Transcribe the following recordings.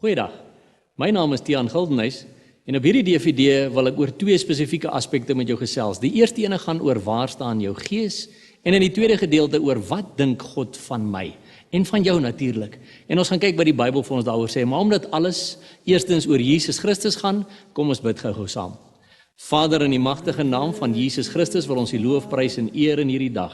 Goeiedag, my naam is Tiaan Gildenhuys en op hierdie DVD wil ek oor twee spesifieke aspekte met jou gesels. Die eerste ene gaan oor waar staan jou gees en in die tweede gedeelte oor wat dink God van my en van jou natuurlik. En ons gaan kyk wat die Bybel vir ons daaroor sê, maar omdat alles eerstens oor Jesus Christus gaan, kom ons bid gou saam. Vader, in die magtige naam van Jesus Christus wil ons U loof, prys en eer in hierdie dag.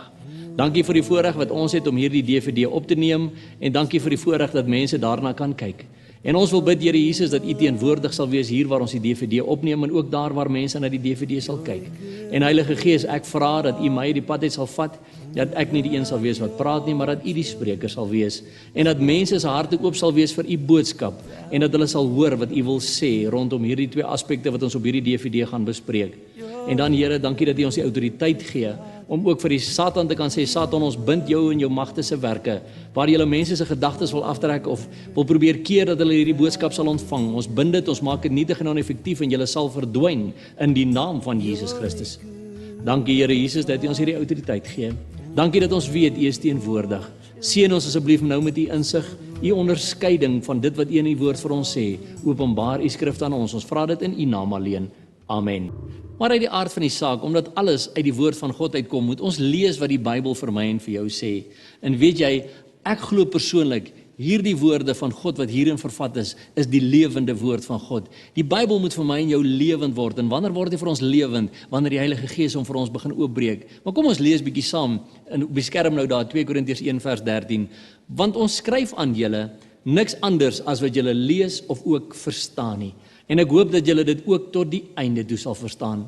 Dankie vir die voorreg wat ons het om hierdie DVD op te neem en dankie vir die voorreg dat mense daarna kan kyk. En ons wil bid, Here Jesus, dat U teenwoordig sal wees hier waar ons die DVD opneem en ook daar waar mense na die DVD sal kyk. En Heilige Gees, ek vra dat U my die pad uit sal vat, dat ek nie die een sal wees wat praat nie, maar dat U die spreker sal wees en dat mense se harte oop sal wees vir U boodskap en dat hulle sal hoor wat U wil sê rondom hierdie twee aspekte wat ons op hierdie DVD gaan bespreek. En dan Here, dankie dat U ons die autoriteit gee om ook vir die Satan te kan sê, Satan, ons bind jou en jou magte se werke, waar julle mense se gedagtes wil aftrek of wil probeer keer dat hulle hierdie boodskap sal ontvang. Ons bind dit, ons maak dit nietig en oneffektief en julle sal verdwyn in die naam van Jesus Christus. Dankie Here Jesus dat U ons hierdie autoriteit gee. Dankie dat ons weet U is teenwoordig. Seën ons asseblief nou met U insig, U onderskeiding van dit wat U in U woord vir ons sê. Openbaar U skrif aan ons. Ons vra dit in U naam alleen. Amen. Maar uit die aard van die saak, omdat alles uit die woord van God uitkom, moet ons lees wat die Bybel vir my en vir jou sê. En weet jy, ek glo persoonlik, hierdie woorde van God wat hierin vervat is die lewende woord van God. Die Bybel moet vir my en jou lewend word. En wanneer word hy vir ons lewend? Wanneer die Heilige Gees hom vir ons begin oopbreek. Maar kom ons lees bietjie saam, en op die skerm nou daar, 2 Korintiërs 1 vers 13. Want ons skryf aan julle niks anders as wat julle lees of ook verstaan nie. En ek hoop dat julle dit ook tot die einde toe sal verstaan.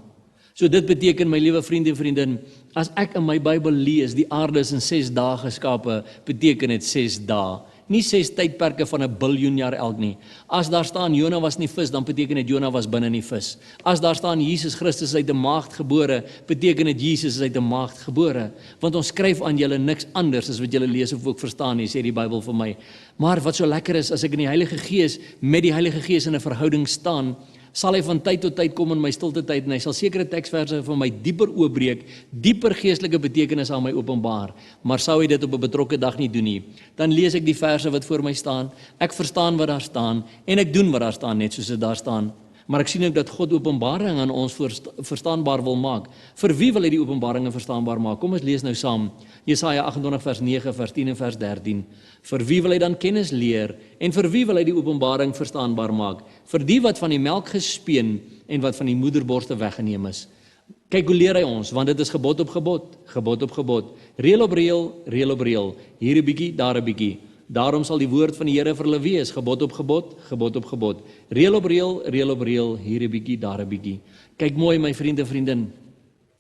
So dit beteken, my liewe vriende en vriendin, as ek in my Bybel lees, die aarde is in 6 dae geskape, beteken dit 6 dae. Nie 6 tydperke van 1 biljoen jaar elk nie. As daar staan Jona was in die vis, dan beteken dit Jona was binne in die vis. As daar staan Jesus Christus uit 'n maagd gebore, beteken dit Jesus is uit 'n maagd gebore. Want ons skryf aan julle niks anders as wat julle lees of ook verstaan nie, sê die Bybel vir my. Maar wat so lekker is, as ek in die Heilige Gees, met die Heilige Gees in 'n verhouding staan, sal hy van tyd tot tyd kom in my stilte tyd en hy sal sekere teksverse vir my dieper oopbreek, dieper geestelike betekenis aan my openbaar. Maar sou hy dit op 'n betrokke dag nie doen nie, dan lees ek die verse wat voor my staan, ek verstaan wat daar staan en ek doen wat daar staan net soos dit daar staan. Maar ek sien ook dat God openbaring aan ons verstaanbaar wil maak. Vir wie wil hy die openbaringe verstaanbaar maak? Kom ons lees nou saam. Jesaja 28 vers 9, vers 10 en vers 13. Vir wie wil hy dan kennis leer en vir wie wil hy die openbaring verstaanbaar maak? Vir die wat van die melk gespeen en wat van die moederborste weggeneem is. Kyk hoe leer hy ons, want dit is gebod op gebod, gebod op gebod, reël op reël, reël op reël, hier 'n bietjie, daar 'n bietjie. Daarom sal die woord van die Here vir hulle wees, gebod op gebod, gebod op gebod, reël op reël, reël op reël, hier 'n bietjie, daar 'n bietjie. Kyk mooi my vriende en vriendin,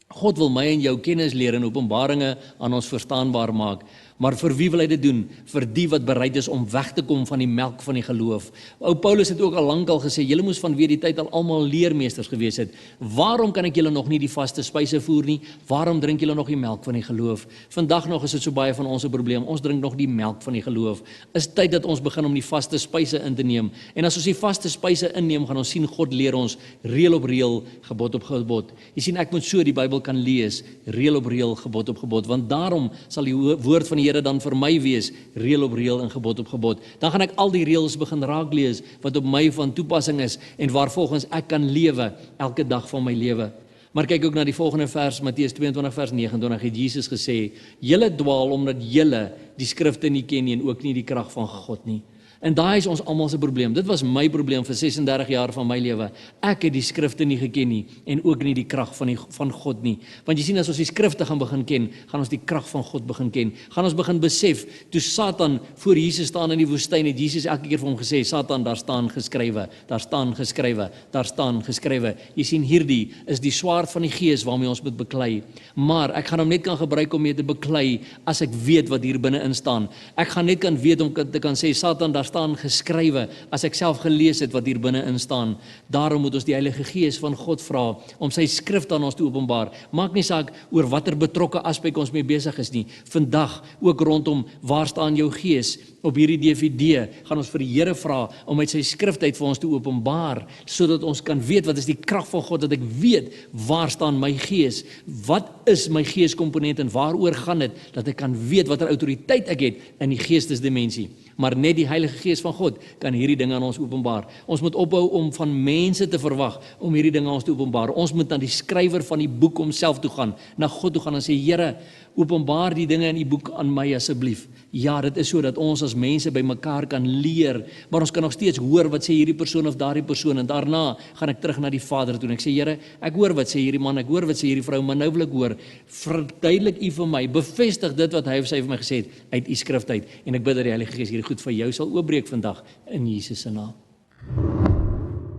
God wil my en jou kennis leer en openbaringe aan ons verstaanbaar maak. Maar vir wie wil hy dit doen? Vir die wat bereid is om weg te kom van die melk van die geloof. Ou Paulus het ook al lank al gesê, julle moes vanweer die tyd al almal leermeesters gewees het. Waarom kan ek julle nog nie die vaste spyse voer nie? Waarom drink julle nog die melk van die geloof? Vandag nog is dit so baie van ons 'n probleem. Ons drink nog die melk van die geloof. Is tyd dat ons begin om die vaste spyse in te neem. En as ons die vaste spyse inneem, gaan ons sien God leer ons reël op reël, gebod op gebod. Jy sien, ek moet so die Bybel kan lees, reël op reël, gebod op gebod, want daarom sal die woord van die Here dan vir my wees, reël op reël en gebod op gebod. Dan gaan ek al die reëls begin raak lees wat op my van toepassing is en waarvolgens ek kan lewe elke dag van my lewe. Maar kyk ook na die volgende vers, Matteus 22 vers 29 het Jesus gesê, julle dwaal omdat julle die skrifte nie ken nie en ook nie die krag van God nie. En daai is ons almal se probleem. Dit was my probleem vir 36 jaar van my lewe. Ek het die skrifte nie geken nie en ook nie die krag van God nie. Want jy sien, as ons die skrifte gaan begin ken, gaan ons die krag van God begin ken. Gaan ons begin besef, toe Satan voor Jesus staan in die woestyn, het Jesus elke keer vir hom gesê, Satan, daar staan geskrywe, daar staan geskrywe, daar staan geskrywe. Jy sien, hierdie is die swaard van die Gees waarmee ons moet beklei. Maar ek gaan hom net kan gebruik om mee te beklei as ek weet wat hier binne in staan. Ek gaan net kan weet om te kan sê, Satan, daar staan geskrywe, as ek self gelees het wat hier binne in staan. Daarom moet ons die Heilige Gees van God vra om sy skrif aan ons te openbaar. Maak nie saak oor watter betrokke aspek ons mee besig is nie. Vandag ook rondom waar staan jou gees? Op hierdie DVD gaan ons vir die Here vra om uit sy skrif uit vir ons te openbaar, sodat ons kan weet wat is die krag van God, dat ek weet waar staan my gees, wat is my geeskomponent en waaroor gaan dit, dat ek kan weet watter autoriteit ek het in die geestesdimensie. Maar net die Heilige Gees van God kan hierdie dinge aan ons openbaar. Ons moet ophou om van mense te verwag om hierdie dinge aan ons te openbaar. Ons moet na die skrywer van die boek homself toe gaan, na God toe gaan en sê, Here, openbaar die dinge in die boek aan my asseblief. Ja, dit is so dat ons as mense by mekaar kan leer, maar ons kan nog steeds hoor wat sê hierdie persoon of daardie persoon, en daarna gaan ek terug na die Vader toe en ek sê, Here, ek hoor wat sê hierdie man, ek hoor wat sê hierdie vrou, maar nou wil ek hoor, verduidelik U vir my, bevestig dit wat hy of sy vir my gesê het uit U skrif uit, en ek bid dat die Heilige Gees hierdie goed vir jou sal oopbreek vandag in Jesus se naam.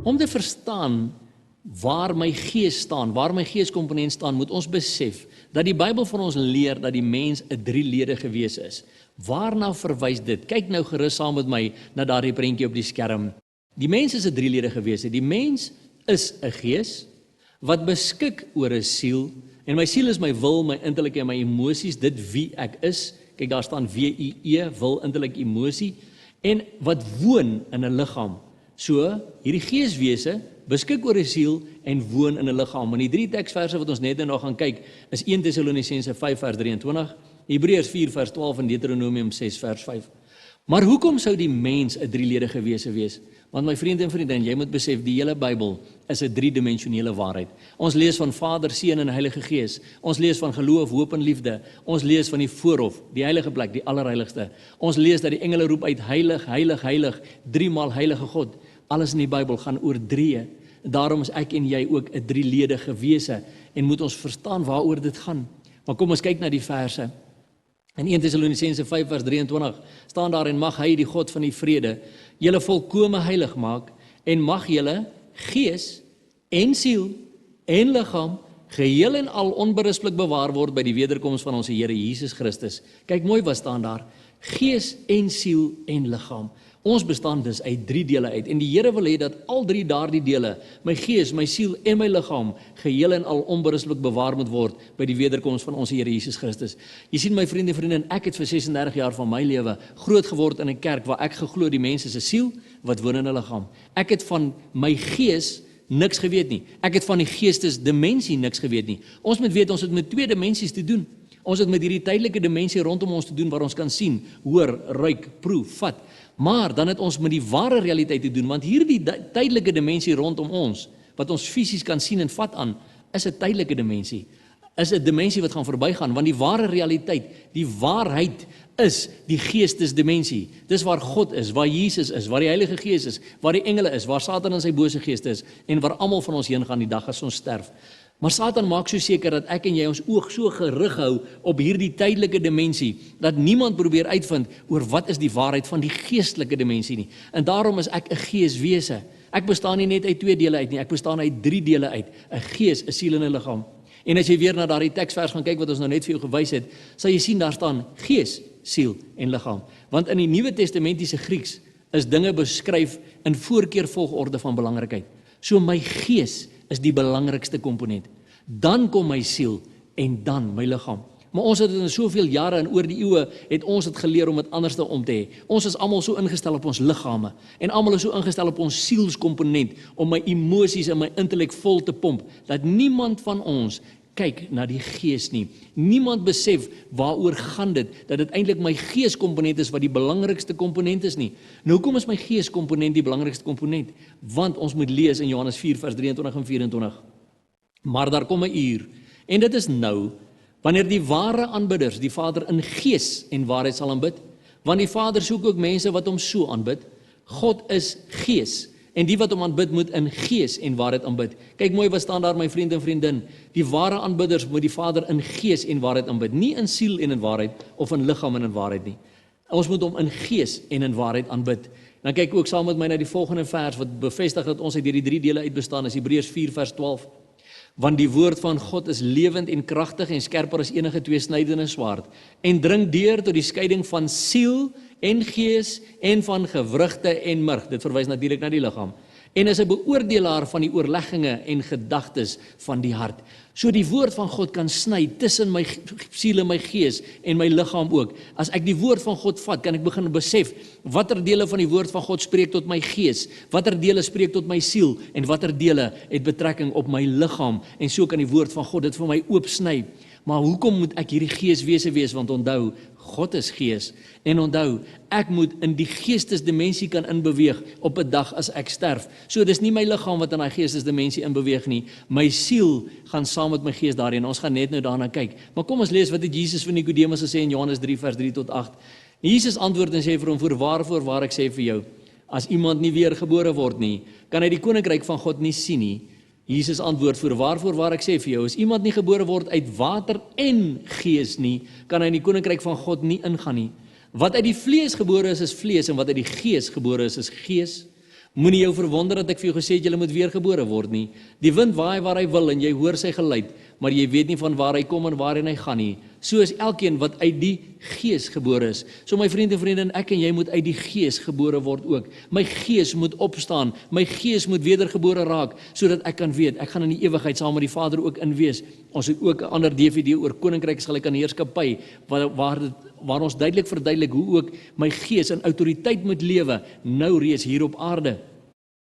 Om te verstaan waar my gees staan, waar my geeskomponent staan, moet ons besef dat die Bybel van ons leer dat die mens 'n drieledige wese is. Waarna verwys dit? Kyk nou gerus saam met my na daardie prentjie op die skerm. Die mens is 'n drieledige wese. Die mens is 'n gees wat beskik oor 'n siel, en my siel is my wil, my intellek en my emosies, dit wie ek is. Kyk, daar staan W-I-E, wil, intellek, emosie, en wat woon in 'n liggaam. So, hierdie geeswese beskik oor 'n siel en woon in 'n liggaam. En die 3 teksverse wat ons net nou gaan kyk, is 1 Tessalonisense 5 vers 23, Hebreërs 4 vers 12 en Deuteronomium 6 vers 5. Maar hoekom sou die mens 'n drieledige wese wees? Want my vriende en vriendin, jy moet besef, die hele Bybel is 'n driedimensionele waarheid. Ons lees van Vader, Seun en Heilige Gees. Ons lees van geloof, hoop en liefde. Ons lees van die voorhof, die heilige plek, die allerheiligste. Ons lees dat die engele roep uit, heilig, heilig, heilig, 3 maal heilige God. Alles in die Bybel gaan oor 3. Daarom is ek en jy ook 'n drieledige wese en moet ons verstaan waaroor dit gaan. Maar kom ons kyk na die verse. In 1 Tessalonisense 5 vers 23 staan daar, en mag hy, die God van die vrede, julle volkome heilig maak, en mag julle gees en siel en liggaam geheel en al onberispelik bewaar word by die wederkoms van ons Here Jesus Christus. Kyk mooi wat staan daar, gees en siel en liggaam. Ons bestaan dus uit 3 dele uit, en die Here wil hê dat al 3 daardie dele, my gees, my siel en my liggaam, geheel en al onberispelik bewaar moet word by die wederkoms van ons Here Jesus Christus. Jy sien my vriende en vriendin, ek het vir 36 jaar van my lewe groot geword in 'n kerk waar ek geglo die mens is 'n siel wat woon in 'n liggaam. Ek het van my gees niks geweet nie. Ek het van die geestesdimensie niks geweet nie. Ons moet weet, ons het met 2 dimensies te doen. Ons het met hierdie tydelike dimensie rondom ons te doen waar ons kan sien, hoor, ruik, proe, vat. Maar dan het ons met die ware realiteit te doen, want hierdie tydelike dimensie rondom ons, wat ons fisies kan sien en vat aan, is 'n tydelike dimensie. Is 'n dimensie wat gaan verbygaan, want die ware realiteit, die waarheid is die geestesdimensie. Dis waar God is, waar Jesus is, waar die Heilige Gees is, waar die engele is, waar Satan en sy bose geeste is, en waar almal van ons heen gaan die dag as ons sterf. Maar Satan maak so seker dat ek en jy ons oog so gerig hou op hierdie tydelike dimensie, dat niemand probeer uitvind oor wat is die waarheid van die geestelike dimensie nie. En daarom is ek 'n geeswese. Ek bestaan nie net uit 2 dele uit nie, ek bestaan uit 3 dele uit, 'n gees, 'n siel en 'n liggaam. En as jy weer na daardie teksvers gaan kyk wat ons nou net vir jou gewys het, sal jy sien daar staan gees, siel en liggaam. Want in die Nuwe Testamentiese Grieks is dinge beskryf in voorkeurvolgorde van belangrikheid. So my gees is die belangrikste komponent. Dan kom my siel en dan my liggaam. Maar ons het in soveel jare en oor die eeue het ons het geleer om dit anders om te hê. Ons is almal so ingestel op ons liggame en almal is so ingestel op ons sielskomponent om my emosies en my intellek vol te pomp dat niemand van ons kyk na die gees nie. Niemand besef waaroor gaan dit, dat dit eintlik my geeskomponent is wat die belangrikste komponent is nie. Nou hoekom is my geeskomponent die belangrikste komponent? Want ons moet lees in Johannes 4 vers 23 en 24. Maar daar kom 'n uur, en dit is nou, wanneer die ware aanbidders die Vader in gees en waarheid sal aanbid, want die Vader soek ook mense wat hom so aanbid. God is gees, en die wat hom aanbid moet in gees en waarheid aanbid. Kyk mooi wat staan daar, my vriend en vriendin. Die ware aanbidders moet die Vader in gees en waarheid aanbid, nie in siel en in waarheid, of in liggaam en in waarheid nie. Ons moet hom in gees en in waarheid aanbid. Dan kyk ook saam met my na die volgende vers, wat bevestig dat ons uit hierdie 3 dele uit bestaan, is Hebreërs 4 vers 12. Want die woord van God is lewend en kragtig en skerper as enige tweesnydende swaard, en dring deur tot die skeiding van siel en gees en van gewrigte en murg. Dit verwys natuurlik na die liggaam. En is 'n beoordelaar van die oorlegginge en gedagtes van die hart. So die woord van God kan sny tussen my siel en my gees en my liggaam ook. As ek die woord van God vat, kan ek begin besef watter dele van die woord van God spreek tot my gees, watter dele spreek tot my siel en watter dele het betrekking op my liggaam. En so kan die woord van God dit vir my oopsny. Maar hoekom moet ek hierdie geeswese wees? Want onthou, God is gees. En onthou, ek moet in die geestesdimensie kan inbeweeg op 'n dag as ek sterf. So dis nie my liggaam wat in daai geestesdimensie inbeweeg nie. My siel gaan saam met my gees daarin. Ons gaan net nou daarna kyk. Maar kom ons lees wat het Jesus vir Nikodemus gesê in Johannes 3 vers 3 tot 8. Jesus antwoord en sê vir hom: Voorwaar ek sê vir jou, as iemand nie weergebore word nie, kan hy die koninkryk van God nie sien nie. Jesus antwoord: Voorwaar ek sê vir jou, as iemand nie gebore word uit water en gees nie, kan hy in die koninkryk van God nie ingaan nie. Wat uit die vlees gebore is vlees, en wat uit die gees gebore is gees. Moenie jou verwonder dat ek vir jou gesê het, jy moet weergebore word nie. Die wind waai waar hy wil en jy hoor sy geluid, maar jy weet nie van waar hy kom en waarheen hy gaan nie. So is elkeen wat uit die gees gebore is. So my vriende en vriendin, ek en jy moet uit die gees gebore word ook. My gees moet opstaan, my gees moet wedergebore raak, sodat ek kan weet, ek gaan in die ewigheid saam met die Vader ook in wees. Ons het ook 'n ander DVD oor koninkryk gelyk aan heerskappy, waar ons duidelik verduidelik hoe ook my gees in autoriteit moet lewe, nou reeds hier op aarde.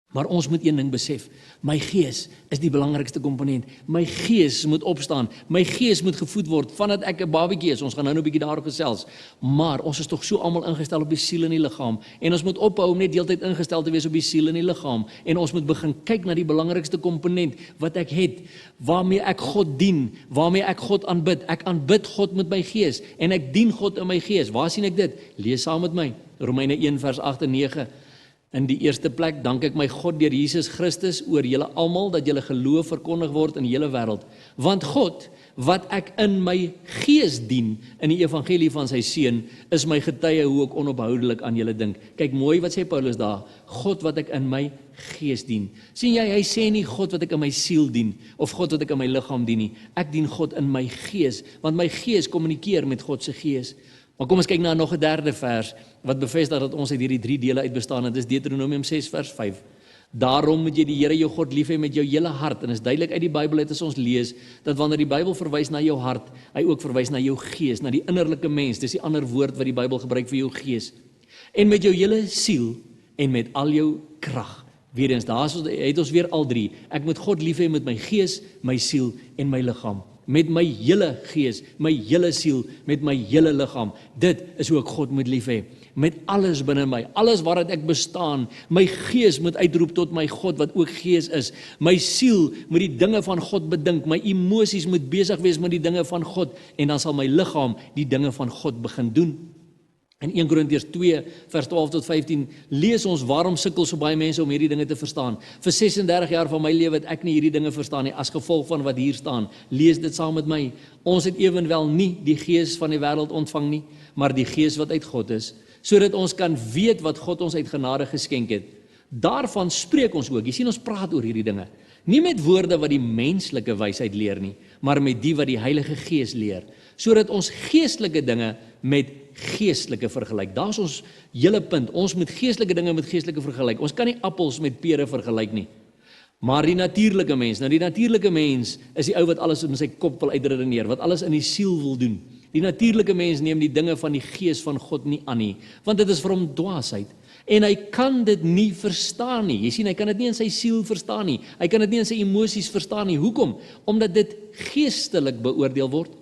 Maar ons moet een ding besef, my gees is die belangrikste komponent. My gees moet opstaan, my gees moet gevoed word, vandat ek 'n babatjie is. Ons gaan nou 'n bietjie daaroor gesels. Maar ons is tog so almal ingestel op die siel en die liggaam. En ons moet ophou om net deeltyd ingestel te wees op die siel en die liggaam. En ons moet begin kyk na die belangrikste komponent wat ek het, waarmee ek God dien, waarmee ek God aanbid. Ek aanbid God met my gees en ek dien God in my gees. Waar sien ek dit? Lees saam met my. Romeine 1 vers 8 en 9. In die eerste plek dank ek my God deur Jesus Christus oor julle almal dat julle geloof verkondig word in die hele wêreld. Want God, wat ek in my gees dien in die evangelie van sy seun, is my getuie hoe ek onophoudelik aan julle dink. Kyk mooi wat sê Paulus daar, God wat ek in my gees dien. Sien jy, hy sê nie God wat ek in my siel dien, of God wat ek in my liggaam dien nie. Ek dien God in my gees, want my gees kommunikeer met God se gees. Maar kom ons kyk na nog 'n derde vers, wat bevestig dat ons uit hierdie 3 dele uit bestaan, en dit is Deuteronomium 6 vers 5. Daarom moet jy die Here jou God lief hê met jou hele hart, en is duidelik uit die Bybel uit as ons lees, dat wanneer die Bybel verwys na jou hart, hy ook verwys na jou gees, na die innerlike mens, dis die ander woord wat die Bybel gebruik vir jou gees. En met jou hele siel, en met al jou krag. Weer eens, daar het ons weer al 3. Ek moet God lief hê met my gees, my siel en my liggaam. Met my hele gees, my hele siel, met my hele liggaam. Dit is hoe ek God moet lief hê. Met alles binne my, alles waaruit ek bestaan. My gees moet uitroep tot my God wat ook gees is. My siel moet die dinge van God bedink. My emosies moet besig wees met die dinge van God. En dan sal my liggaam die dinge van God begin doen. In 1 Korintiërs 2 vers 12 tot 15 lees ons waarom sukkel so baie mense om hierdie dinge te verstaan. Vir 36 jaar van my lewe het ek nie hierdie dinge verstaan nie, as gevolg van wat hier staan. Lees dit saam met my. Ons het ewenwel nie die gees van die wêreld ontvang nie, maar die gees wat uit God is, sodat ons kan weet wat God ons uit genade geskenk het. Daarvan spreek ons ook. Jy sien, ons praat oor hierdie dinge. Nie met woorde wat die menslike wysheid leer nie, maar met die wat die Heilige Gees leer, sodat ons geestelike dinge met geestelike vergelyk. Daar is ons hele punt. Ons moet geestelike dinge met geestelike vergelyk. Ons kan nie appels met pere vergelyk nie. Maar die natuurlike mens, nou die natuurlike mens is die ou wat alles in sy kop wil uitredeneer, wat alles in die siel wil doen. Die natuurlike mens neem die dinge van die gees van God nie aan nie, want dit is vir hom dwaasheid. En hy kan dit nie verstaan nie. Jy sien, hy kan dit nie in sy siel verstaan nie. Hy kan dit nie in sy emosies verstaan nie. Hoekom? Omdat dit geestelik beoordeel word.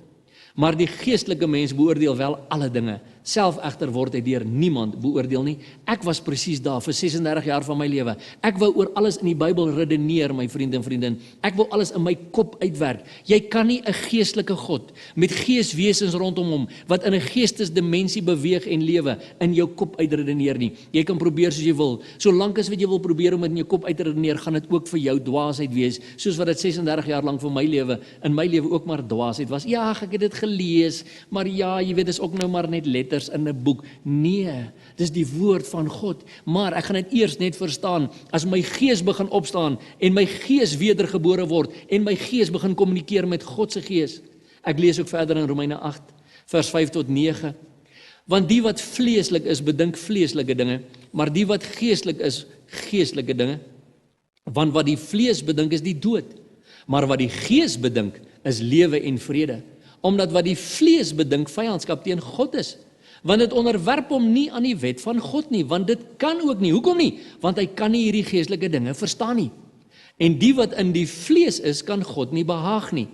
Maar die geestelike mens beoordeel wel alle dinge. Self egter word hy deur niemand beoordeel nie. Ek was presies daar vir 36 jaar van my lewe. Ek wou oor alles in die Bybel redeneer, my vriende en vriendin. Ek wou alles in my kop uitwerk. Jy kan nie 'n geestelike God met geeswesens rondom hom wat in 'n geestesdimensie beweeg en lewe in jou kop uitredeneer nie. Jy kan probeer soos jy wil. Solank as wat jy wil probeer om dit in jou kop uit te redeneer, gaan dit ook vir jou dwaasheid wees, soos wat dit 36 jaar lank vir my lewe in my lewe ook maar dwaasheid was. Ja, ek het dit gelees, maar ja, jy weet, dis ook nou maar net letters in 'n boek. Nee, dis die woord van God. Maar ek gaan dit eers net verstaan as my gees begin opstaan en my gees wedergebore word en my gees begin kommunikeer met God se gees. Ek lees ook verder in Romeine 8 vers 5 tot 9. Want die wat vleeslik is, bedink vleeslike dinge, maar die wat geestelik is, geestelike dinge. Want wat die vlees bedink is die dood, maar wat die gees bedink is lewe en vrede. Omdat wat die vlees bedink vyandskap teen God is. Want dit onderwerp hom nie aan die wet van God nie, want dit kan ook nie. Hoekom nie? Want hy kan nie hierdie geestelike dinge verstaan nie. En die wat in die vlees is, kan God nie behaag nie.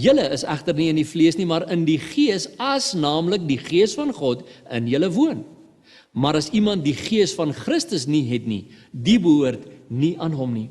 Julle is egter nie in die vlees nie, maar in die gees, as naamlik die gees van God in julle woon. Maar as iemand die gees van Christus nie het nie, die behoort nie aan hom nie.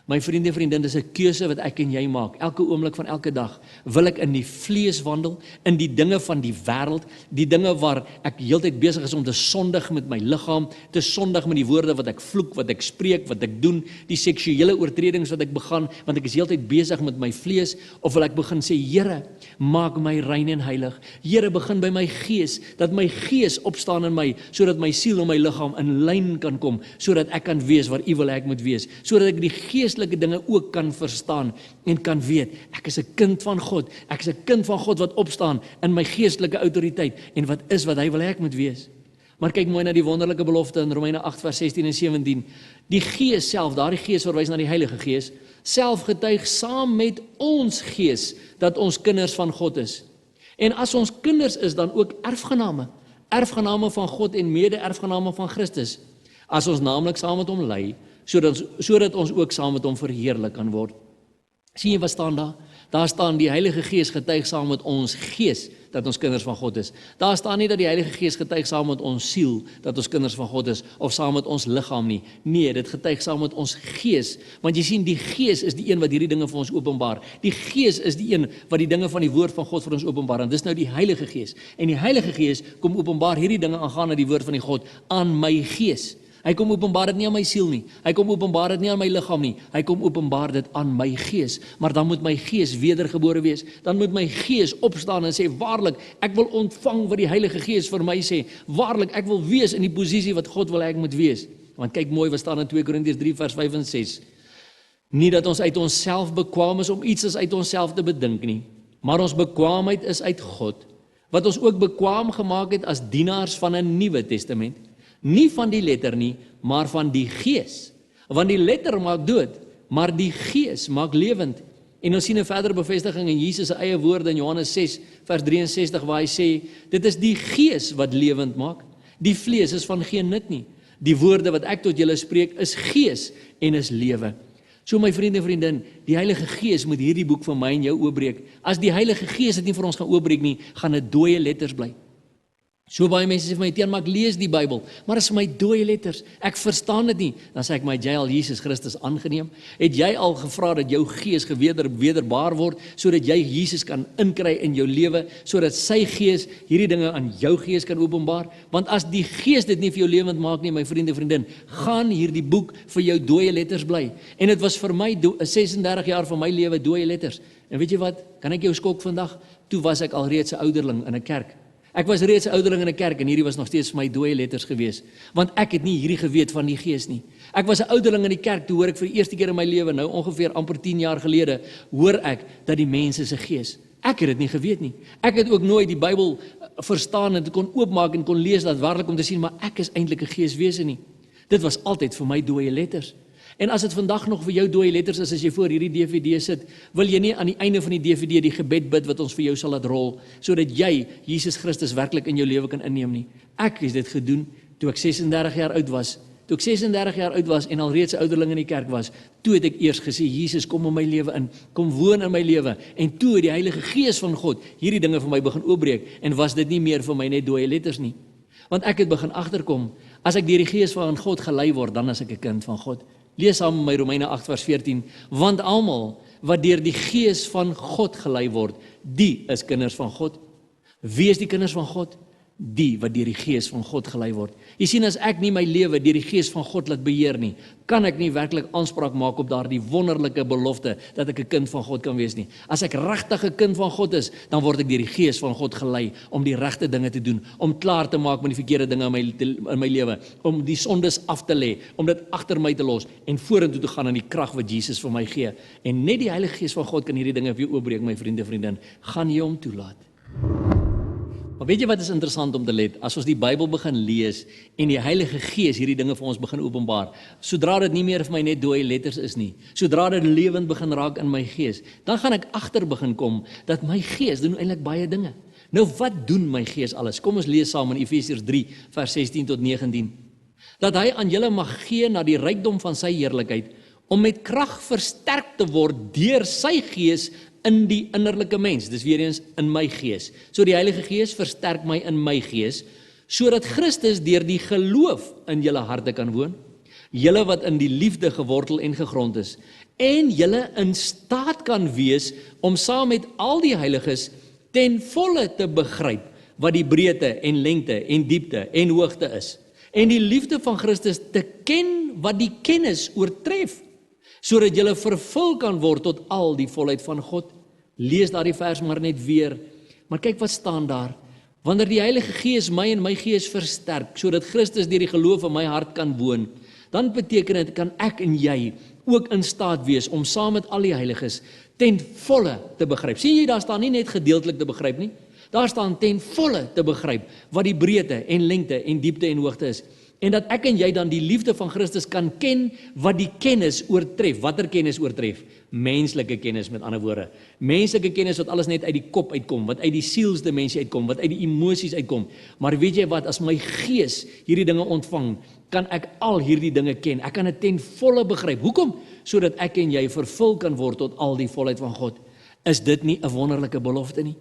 My vriende en vriendin, dis 'n keuse wat ek en jy maak. Elke oomblik van elke dag wil ek in die vlees wandel, in die dinge van die wêreld, die dinge waar ek heeltyd besig is om te sondig met my liggaam, te sondig met die woorde wat ek vloek, wat ek spreek, wat ek doen, die seksuele oortredings wat ek begaan, want ek is heeltyd besig met my vlees, of wil ek begin sê, Here, maak my rein en heilig. Here, begin by my gees, dat my gees opstaan in my, sodat my siel en my liggaam in lyn kan kom, sodat ek kan wees waar U wil ek moet wees, sodat ek die geestelike dinge ook kan verstaan en kan weet, ek is 'n kind van God, ek is 'n kind van God wat opstaan in my geestelike autoriteit en wat is wat Hy wil hê ek moet wees. Maar kyk mooi na die wonderlike belofte in Romeine 8 vers 16 en 17. Die Gees self, daardie Gees verwys na die Heilige Gees, self getuig saam met ons gees dat ons kinders van God is. En as ons kinders is, dan ook erfgename, erfgename van God en mede-erfgename van Christus, as ons naamlik saam met hom ly, sodat ons ook saam met hom verheerlik kan word. Sien jy wat staan daar? Daar staan die Heilige Gees getuig saam met ons gees dat ons kinders van God is. Daar staan nie dat die Heilige Gees getuig saam met ons siel dat ons kinders van God is, of saam met ons liggaam nie. Nee, dit getuig saam met ons gees, want jy sien, die Gees is die een wat hierdie dinge vir ons openbaar. Die Gees is die een wat die dinge van die woord van God vir ons openbaar, en dis nou die Heilige Gees. En die Heilige Gees kom openbaar hierdie dinge aangaande die woord van die God aan my gees. Hy kom openbaar dit nie aan my siel nie. Hy kom openbaar dit nie aan my liggaam nie. Hy kom openbaar dit aan my gees. Maar dan moet my gees wedergebore wees. Dan moet my gees opstaan en sê, waarlik, ek wil ontvang wat die Heilige Gees vir my sê. Waarlik, ek wil wees in die posisie wat God wil hê ek moet wees. Want kyk mooi wat staan in 2 Korintiërs 3 vers 5 en 6. Nie dat ons uit onsself bekwaam is om iets as uit onsself te bedink nie, maar ons bekwaamheid is uit God, wat ons ook bekwaam gemaak het as dienaars van 'n Nuwe Testament. Nie van die letter nie, maar van die Gees. Want die letter maak dood, maar die Gees maak lewend. En ons sien 'n verdere bevestiging in Jesus se eie woorde in Johannes 6 vers 63 waar hy sê, dit is die Gees wat lewend maak. Die vlees is van geen nut nie. Die woorde wat ek tot julle spreek is gees en is lewe. So my vriende en vriendin, die Heilige Gees moet hierdie boek van my en jou oopbreek. As die Heilige Gees dit nie vir ons gaan oopbreek nie, gaan dit dooie letters bly. So baie mense sê vir my, Tiaan, maar ek lees die Bybel, maar is vir my dooie letters, ek verstaan dit nie. Dan sê ek, maar het jy al Jesus Christus aangeneem? Het jy al gevra dat jou gees wederbaar word, sodat jy Jesus kan inkry in jou lewe, sodat sy gees hierdie dinge aan jou gees kan openbaar? Want as die Gees dit nie vir jou lewend maak nie, my vriende en vriendin, gaan hierdie boek vir jou dooie letters bly. En dit was vir my 36 jaar van my lewe dooie letters. En weet jy wat, kan ek jou skok vandag? Toe was ek al reeds 'n ouderling in 'n kerk. Ek was reeds 'n ouderling in 'n kerk en hierdie was nog steeds vir my dooie letters gewees, want ek het nie hierdie geweet van die Gees nie. Ek was 'n ouderling in die kerk, toe hoor ek vir die eerste keer in my lewe, nou ongeveer amper 10 jaar gelede, hoor ek dat die mense se gees. Ek het dit nie geweet nie. Ek het ook nooit die Bybel verstaan en kon oopmaak en kon lees daadwerklik om te sien, maar ek is eintlik 'n geeswese nie. Dit was altyd vir my dooie letters. En as dit vandag nog vir jou dooie letters is, as jy voor hierdie DVD sit, wil jy nie aan die einde van die DVD die gebed bid wat ons vir jou sal laat rol, sodat jy Jesus Christus werklik in jou lewe kan inneem nie. Ek het dit gedoen toe ek 36 jaar oud was. Toe ek 36 jaar oud was en al reeds 'n ouderling in die kerk was, toe het ek eers gesê, Jesus, kom in my lewe in, kom woon in my lewe, en toe het die Heilige Gees van God hierdie dinge vir my begin oopbreek, en was dit nie meer vir my net dooie letters nie. Want ek het begin agterkom, as ek deur die Gees van God gelei word, dan is ek 'n kind van God. Lees saam met my Romeine 8 vers 14, want almal wat deur die Gees van God gelei word, die is kinders van God. Wie is die kinders van God? Die wat deur die Gees van God gelei word. Jy sien, as ek nie my lewe deur die Gees van God laat beheer nie, kan ek nie werklik aanspraak maak op daardie wonderlike belofte dat ek 'n kind van God kan wees nie. As ek regtig 'n kind van God is, dan word ek deur die Gees van God gelei om die regte dinge te doen, om klaar te maak met die verkeerde dinge in my lewe, om die sondes af te lê, om dit agter my te los en vorentoe te gaan in die krag wat Jesus vir my gee. En net die Heilige Gees van God kan hierdie dinge vir jou oopbreek, my vriende en vriendin. Gaan jy hom toelaat? Maar weet jy wat is interessant om te let? As ons die Bybel begin lees en die Heilige Gees hierdie dinge vir ons begin openbaar, sodra dit nie meer vir my net dooie letters is nie, sodra dit lewend begin raak in my gees, dan gaan ek agter begin kom dat my gees doen eintlik baie dinge. Nou wat doen my gees alles? Kom ons lees saam in Efesiërs 3 vers 16 tot 19. Dat hy aan julle mag gee na die rykdom van sy heerlikheid, om met krag versterk te word deur sy Gees in die innerlike mens. Dis weer eens in my gees. So die Heilige Gees versterk my in my gees, sodat Christus deur die geloof in julle harte kan woon, julle wat in die liefde gewortel en gegrond is, en julle in staat kan wees om saam met al die heiliges ten volle te begryp wat die breedte en lengte en diepte en hoogte is, en die liefde van Christus te ken wat die kennis oortref, sodat julle vervul kan word tot al die volheid van God. Lees daardie vers maar net weer, maar kyk wat staan daar. Wanneer die Heilige Gees my en my gees versterk, sodat Christus deur die geloof in my hart kan woon, dan beteken dit, kan ek en jy ook in staat wees om saam met al die heiliges ten volle te begryp. Sien jy, daar staan nie net gedeeltelik te begryp nie, daar staan ten volle te begryp wat die breedte en lengte en diepte en hoogte is. En dat ek en jy dan die liefde van Christus kan ken wat die kennis oortref. Watter kennis oortref? Menslike kennis, met ander woorde. Menslike kennis wat alles net uit die kop uitkom, wat uit die sielsdimensie uitkom, wat uit die emosies uitkom. Maar weet jy wat, as my gees hierdie dinge ontvang, kan ek al hierdie dinge ken. Ek kan dit ten volle begryp. Hoekom? Sodat ek en jy vervul kan word tot al die volheid van God. Is dit nie 'n wonderlike belofte nie?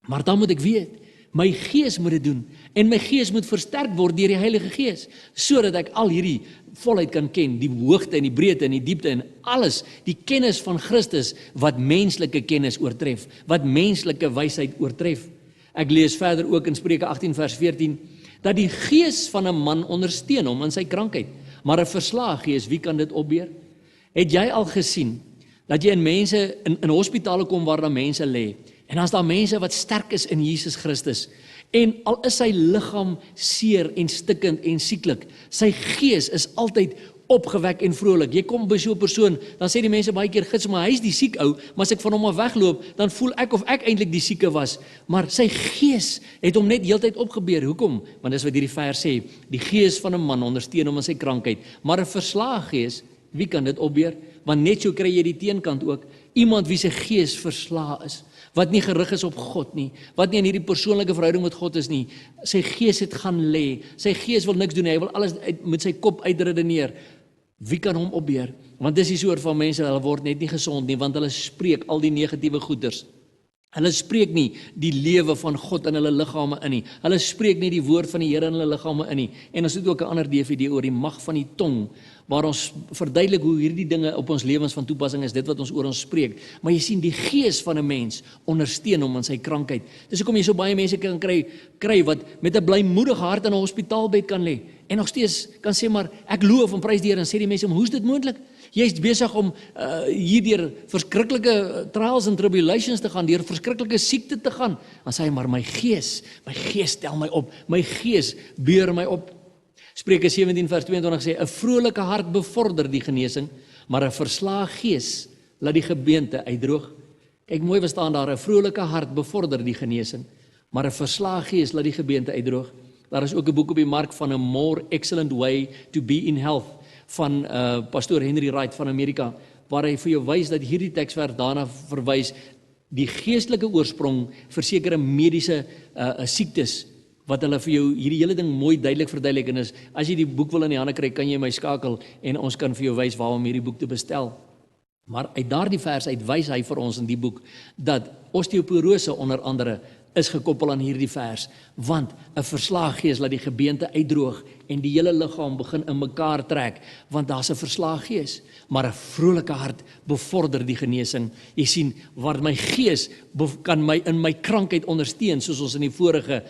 Maar dan moet ek weet, my gees moet dit doen, en my gees moet versterk word deur die Heilige Gees, sodat ek al hierdie volheid kan ken, die hoogte en die breedte en die diepte en alles, die kennis van Christus, wat menslike kennis oortref, wat menslike wysheid oortref. Ek lees verder ook in Spreuke 18 vers 14, dat die gees van 'n man ondersteun hom in sy krankheid, maar 'n verslae gees, wie kan dit opbeer? Het jy al gesien, dat jy in hospitale kom waar daar mense lê, en as daar mense wat sterk is in Jesus Christus, en al is sy liggaam seer en stikkend en sieklik, sy gees is altyd opgewek en vrolik. Jy kom by so 'n persoon, dan sê die mense baie keer, gits, maar hy is die siek ou, maar as ek van hom af wegloop, dan voel ek of ek eintlik die sieke was, maar sy gees het hom net heeltyd opgebeer. Hoekom? Want dis wat hierdie vers sê, die gees van 'n man ondersteun hom in sy krankheid, maar 'n verslae gees, wie kan dit opbeer? Want net so kry jy die teenkant ook, iemand wie sy gees verslae is, wat nie gerig is op God nie, wat nie in hierdie persoonlike verhouding met God is nie, sy gees het gaan lê, sy gees wil niks doen, hy wil alles met sy kop uitredeneer. Wie kan hom opbeer? Want dis die soort van mense, hulle word net nie gesond nie, want hulle spreek al die negatiewe goeders. Hulle spreek nie die lewe van God in hulle liggame in nie. Hulle spreek nie die woord van die Here in hulle liggame in nie. En ons het ook 'n ander DVD oor die mag van die tong, waar ons verduidelik hoe hierdie dinge op ons lewens van toepassing is, dit wat ons oor ons spreek. Maar jy sien, die gees van 'n mens ondersteun hom in sy krankheid. Dis hoekom jy so baie mense kan kry wat met 'n blymoedige hart in 'n hospitaalbed kan lê en nog steeds kan sê, maar ek loof en prys die Here, en sê die mense, hoe is dit moontlik? Jy is besig om hierdeur verskriklike trials and tribulations te gaan, deur verskriklike siekte te gaan. Dan sê hy, maar my gees stel my op, my gees beur my op. Spreuke 17 vers 22 sê, 'n vrolike hart bevorder die genesing, maar 'n verslae gees laat die gebeente uitdroog. Kyk mooi wat staan daar, 'n vrolike hart bevorder die genesing, maar 'n verslae gees laat die gebeente uitdroog. Daar is ook 'n boek op die mark van A More Excellent Way to Be in Health, van pastoor Henry Wright van Amerika, waar hy vir jou wys dat hierdie teksvers daarna verwys, die geestelike oorsprong vir sekere mediese siektes, wat hulle vir jou hierdie hele ding mooi duidelik verduidelik, en as jy die boek wil in die hande kry, kan jy my skakel, en ons kan vir jou wys waar om hierdie boek te bestel. Maar uit daardie vers uit wys hy vir ons in die boek, dat osteoporose onder andere is gekoppel aan hierdie vers, want 'n verslae gees laat die gebeente uitdroog en die hele liggaam begin in mekaar trek, want daar's 'n verslae gees, maar 'n vrolike hart bevorder die genesing. Jy sien, waar my gees kan my in my krankheid ondersteun, soos ons in die vorige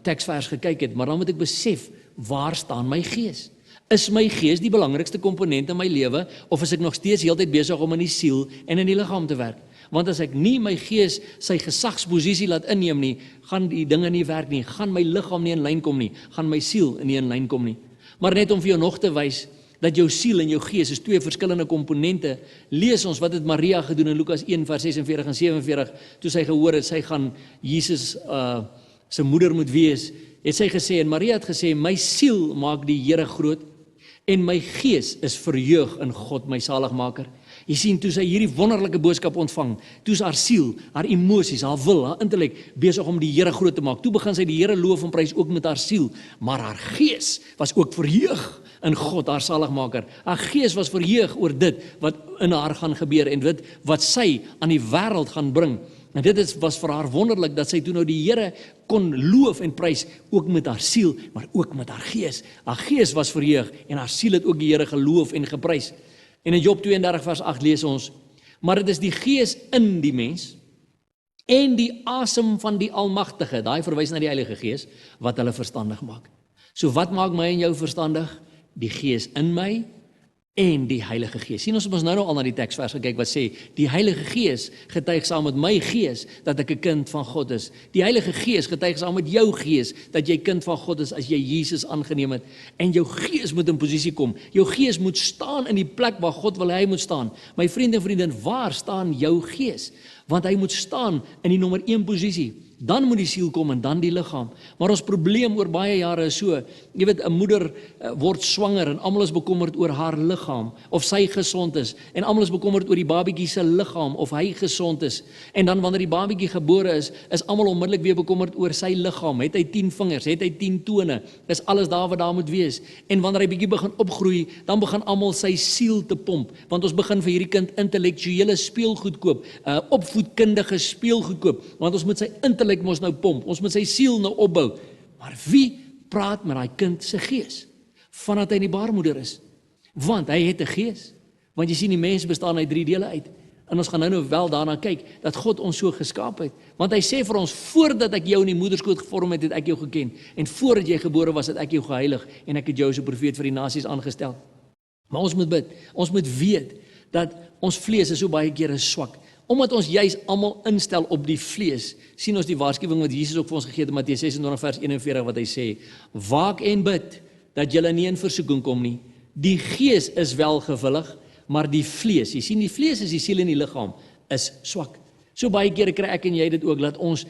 teksvers gekyk het, maar dan moet ek besef, waar staan my gees? Is my gees die belangrikste komponent in my lewe, of is ek nog steeds heeltyd besig om in die siel en in die liggaam te werk? Want as ek nie my gees sy gesagsposisie laat inneem nie, gaan die dinge nie werk nie, gaan my liggaam nie in lyn kom nie, gaan my siel nie in lyn kom nie. Maar net om vir jou nog te wys, dat jou siel en jou gees is twee verskillende komponente, lees ons wat het Maria gedoen in Lukas 1 vers 46 en 47, toe sy gehoor het, sy gaan Jesus sy moeder moet wees, het sy gesê, en Maria het gesê, my siel maak die Here groot, en my gees is verheug in God my saligmaker. Jy sien, toe sy hierdie wonderlike boodskap ontvang, toe is haar siel, haar emosies, haar wil, haar intellek besig om die Here groot te maak. Toe begin sy die Here loof en prys ook met haar siel, maar haar gees was ook verheug in God, haar saligmaker. Haar gees was verheug oor dit wat in haar gaan gebeur en dit wat sy aan die wêreld gaan bring. En dit was vir haar wonderlik dat sy toe nou die Here kon loof en prys, ook met haar siel, maar ook met haar gees. Haar gees was verheug en haar siel het ook die Here geloof en geprys. En in Job 32 vers 8 lees ons, maar dit is die gees in die mens en die asem van die Almagtige, daai verwys na die Heilige Gees, wat hulle verstandig maak. So wat maak my en jou verstandig? Die gees in my en die Heilige Gees. Sien ons het ons nou al na die teksvers gekyk wat sê, die Heilige Gees getuig saam met my gees dat ek 'n kind van God is. Die Heilige Gees getuig saam met jou gees dat jy kind van God is as jy Jesus aangeneem het. En jou gees moet in posisie kom. Jou gees moet staan in die plek waar God wil hy moet staan. My vriende en vriendin, waar staan jou gees? Want hy moet staan in die nommer 1 posisie. Dan moet die siel kom en dan die liggaam. Maar ons probleem oor baie jare is so, jy weet, 'n moeder word swanger en almal is bekommerd oor haar liggaam, of sy gesond is, en almal is bekommerd oor die babatjie se liggaam, of hy gesond is. En dan wanneer die babatjie gebore is almal onmiddellik weer bekommerd oor sy liggaam. Het hy 10 vingers, het hy 10 tone, is alles daar wat daar moet wees. En wanneer hy bietjie begin opgroei, dan begin almal sy siel te pomp, want ons begin vir hierdie kind intellektuele speelgoed koop, opvoedkundige speelgoed koop, want ons moet sy intellek mos nou pomp, ons moet sy siel nou opbou. Maar wie praat met daai kind se gees? Vandat hy in die baarmoeder is. Want hy het 'n gees. Want jy sien, die mens bestaan uit 3 dele uit. En ons gaan nou wel daarna kyk, dat God ons so geskaap het. Want hy sê vir ons, voordat ek jou in die moederskoot gevorm het, het ek jou geken. En voordat jy gebore was, het ek jou geheilig. En ek het jou as 'n profeet vir die nasies aangestel. Maar ons moet bid. Ons moet weet, dat ons vlees is so baie kere swak. Omdat ons juis almal instel op die vlees, sien ons die waarskuwing wat Jesus ook vir ons gegee het in Matteus 26 vers 41 wat hy sê, waak en bid, dat julle nie in versoeking kom nie. Die gees is wel gewillig, maar die vlees, jy sien die vlees is die siel en die liggaam, is swak. So baie kere kry ek en jy dit ook, dat ons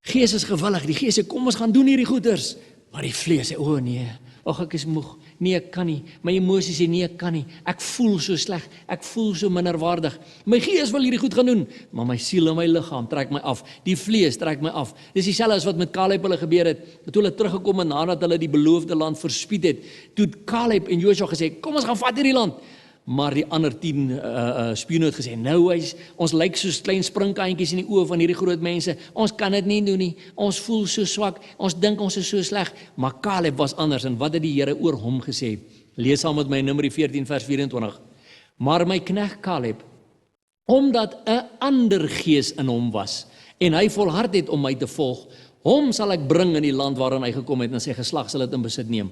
gees is gewillig, die gees sê, kom ons gaan doen hierdie goeders, maar die vlees sê, o nee, ag ek is moeg, nee ek kan nie, my emosies sê nee ek kan nie, ek voel so sleg, ek voel so minderwaardig, my gees wil hierdie goed gaan doen, maar my siel en my liggaam trek my af, die vlees trek my af. Dis dieselfde as wat met Caleb hulle gebeur het, toe hulle teruggekom het nadat hulle die beloofde land verspied het, toe het Caleb en Joshua gesê, kom ons gaan vat hierdie land, maar die ander 10 spioene het gesê, nou ons lyk soos klein springkantjies in die oë van hierdie groot mense, ons kan dit nie doen nie, ons voel so swak, ons dink ons is so sleg, maar Caleb was anders, en wat het die Here oor hom gesê? Lees saam met my Numeri 14 vers 24, maar my knegt Caleb, omdat 'n ander gees in hom was, en hy volhard het om my te volg, hom sal ek bring in die land waarin hy gekom het, en sy geslag sal dit in besit neem.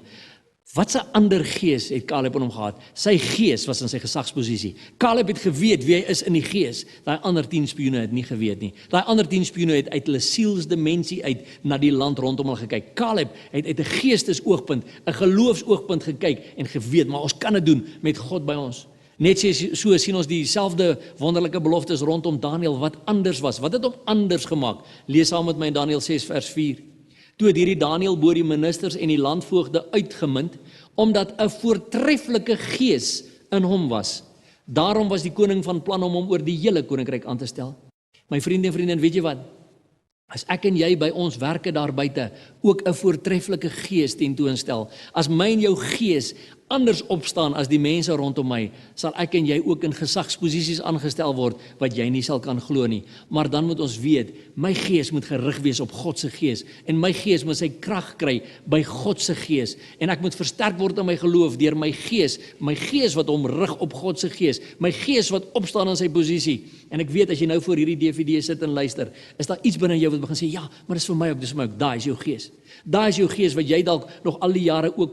Wat 'n ander gees het Caleb in hom gehad? Sy gees was in sy gesagsposisie. Caleb het geweet wie hy is in die gees. Daai ander 10 spioene het nie geweet nie. Daai ander 10 spioene het uit hulle sielsdimensie uit na die land rondom hulle gekyk. Caleb het uit 'n geestesoogpunt, 'n geloofsoogpunt gekyk en geweet, maar ons kan dit doen met God by ons. Net so sien ons dieselfde wonderlike beloftes rondom Daniël wat anders was. Wat het hom anders gemaak? Lees saam met my in Daniël 6 vers 4. Toe het hierdie Daniël bo die ministers en die landvoogde uitgemunt, omdat 'n voortreffelike gees in hom was. Daarom was die koning van plan om hom oor die hele koninkryk aan te stel. My vriende en vriendin, weet jy wat? As ek en jy by ons werke daar buite ook 'n voortreffelike gees tentoonstel, as my en jou gees anders opstaan as die mense rondom my, sal ek en jy ook in gesagsposisies aangestel word, wat jy nie sal kan glo nie. Maar dan moet ons weet, my gees moet gerig wees op God se gees, en my gees moet sy krag kry by God se gees, en ek moet versterk word in my geloof deur my gees wat hom rig op God se gees, my gees wat opstaan in sy posisie. En ek weet, as jy nou voor hierdie DVD sit en luister, is daar iets binne jou wat begin sê, ja, maar dis vir my ook, dis vir my ook, daai is jou gees. Daai is jou gees wat jy dalk nog al die jare ook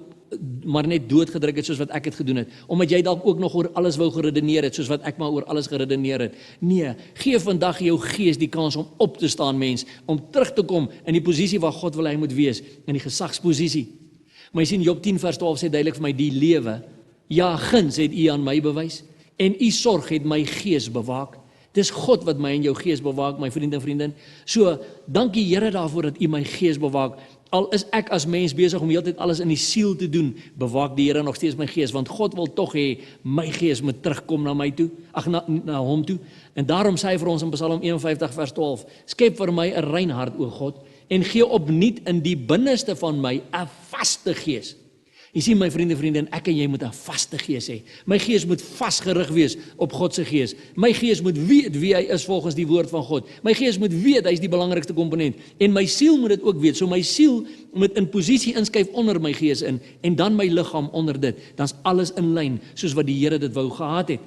maar net doodgedruk het soos wat ek het gedoen het, omdat jy dalk ook nog oor alles wou geredeneer het, soos wat ek maar oor alles geredeneer het. Nee, gee vandag jou gees die kans om op te staan, mens, om terug te kom in die posisie waar God wil hy moet wees, in die gesagsposisie. Maar jy sien, Job 10 vers 12 sê duidelik vir my, die lewe, ja, guns het u aan my bewys, en u sorg het my gees bewaak. Dis God wat my en jou gees bewaak, my vriende en vriendin. So, dankie Here daarvoor dat u my gees bewaak. Al is ek as mens besig om heeltyd alles in die siel te doen, bewaak die Here nog steeds my gees, want God wil tog hê my gees moet terugkom na my toe, na hom toe. En daarom sê hy vir ons in Psalm 51 vers 12, skep vir my 'n rein hart, o God, en gee opnuut in die binneste van my 'n vaste gees. Jy sien my vriende, ek en jy moet 'n vaste gees hê. My gees moet vasgerig wees op God se gees. My gees moet weet wie hy is volgens die woord van God. My gees moet weet hy is die belangrikste komponent. En my siel moet dit ook weet. So my siel moet in posisie inskuif onder my gees in en dan my liggaam onder dit. Dan's alles in lyn soos wat die Here dit wou gehad het.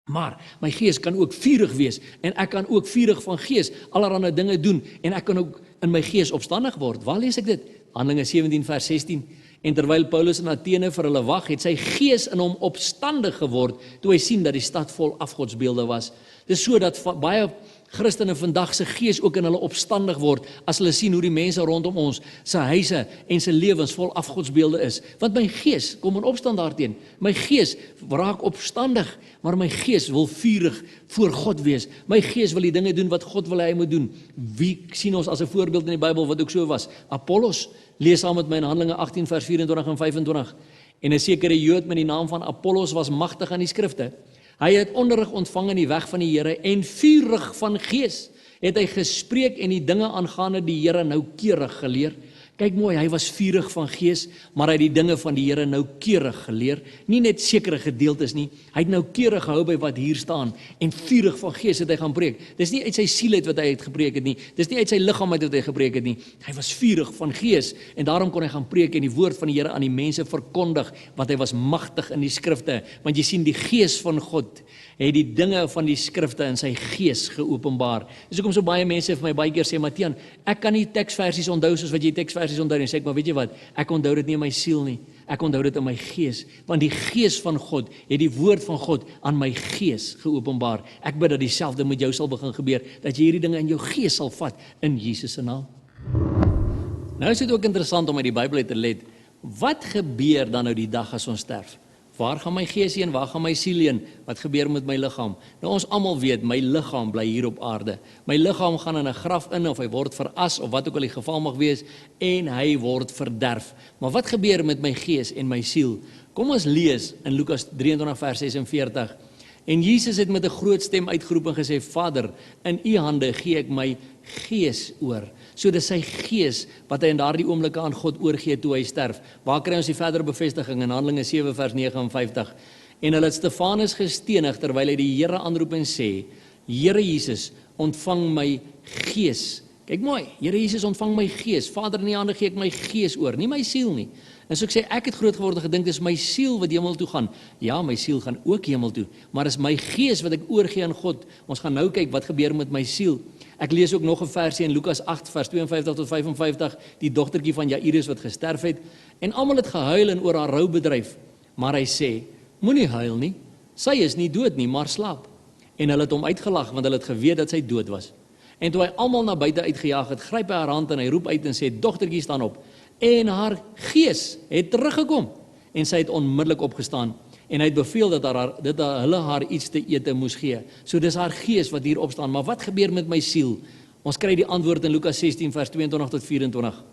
Maar my gees kan ook vurig wees en ek kan ook vurig van gees allerlei dinge doen en ek kan ook in my gees opstandig word. Waar lees ek dit? Handelinge 17 vers 16. En terwyl Paulus in Athene vir hulle wag, het sy gees in hom opstandig geword toe hy sien dat die stad vol afgodsbeelde was. Dis so dat baie Christene vandag se gees ook in hulle opstandig word as hulle sien hoe die mense rondom ons se huise en se lewens vol afgodsbeelde is. Want my gees kom in opstand daarteen. My gees raak opstandig, maar my gees wil vurig voor God wees. My gees wil die dinge doen wat God wil hy moet doen. Wie sien ons as 'n voorbeeld in die Bybel wat ook so was? Apollos. Lees saam met my in Handelinge 18 vers 24 en 25. En 'n sekere Jood met die naam van Apollos was magtig aan die skrifte. Hy het onderrig ontvang in die weg van die Here en vurig van gees het hy gespreek en die dinge aangaande die Here noukeurig geleer. Kyk mooi, hy was vurig van gees, maar hy het die dinge van die Here noukeurig geleer. Nie net sekere gedeeltes nie, hy het noukeurig gehou by wat hier staan en vurig van gees het hy gaan preek. Dis nie uit sy siel uit wat hy het gepreek het nie, dis nie uit sy liggaam uit wat hy gepreek het nie. Hy was vurig van gees en daarom kon hy gaan preek en die woord van die Here aan die mense verkondig, want hy was magtig in die skrifte, want jy sien die gees van God het die dinge van die skrifte in sy gees geopenbaar. Dis hoekom so baie mense vir my baie keer sê, Matiaan, ek kan nie teksversies onthou soos wat jy teksversies onthou nie. Sê ek, maar weet jy wat, ek onthou dit nie in my siel nie, ek onthou dit in my gees, want die gees van God het die woord van God aan my gees geopenbaar. Ek bid dat dieselfde met jou sal begin gebeur, dat jy hierdie dinge in jou gees sal vat, in Jesus se naam. Nou is dit ook interessant om uit die Bybel te let, wat gebeur dan nou die dag as ons sterf? Waar gaan my gees heen, waar gaan my siel heen, wat gebeur met my liggaam? Nou ons almal weet, my liggaam bly hier op aarde. My liggaam gaan in 'n graf in, of hy word veras, of wat ook al die geval mag wees, en hy word verderf. Maar wat gebeur met my gees en my siel? Kom ons lees in Lukas 23 vers 46. En Jesus het met 'n groot stem uitgeroep en gesê, Vader, in u hande gee ek my gees oor. So dis sy gees wat hy in daardie oomblikke aan God oorgee toe hy sterf. Waar kry ons die verdere bevestiging in Handelinge 7 vers 59? En hulle het Stefanus gestenig terwyl hy die Here aanroep en sê, Here Jesus, ontvang my gees. Kyk mooi, Here Jesus, ontvang my gees. Vader, in die hande gee ek my gees oor, nie my siel nie. En so ek sê, ek het groot geword en gedink, dis my siel wat hemel toe gaan. Ja, my siel gaan ook hemel toe, maar is my gees wat ek oorgee aan God. Ons gaan nou kyk wat gebeur met my siel. Ek lees ook nog 'n versie in Lukas 8 vers 52 tot 55, die dogtertjie van Jairus wat gesterf het, en almal het gehuil en oor haar rou bedryf, maar hy sê, moenie huil nie, sy is nie dood nie, maar slaap. En hulle het hom uitgelag, want hulle het geweet dat sy dood was. En toe hy almal na buite uitgejaag het, gryp hy haar hand en hy roep uit en sê, dogtertjie, staan op. En haar gees het teruggekom, en sy het onmiddellik opgestaan, en hy het beveel dat hulle haar iets te ete moes gee. So dis haar gees wat hier opstaan, maar wat gebeur met my siel? Ons kry die antwoord in Lukas 16 vers 22 tot 24.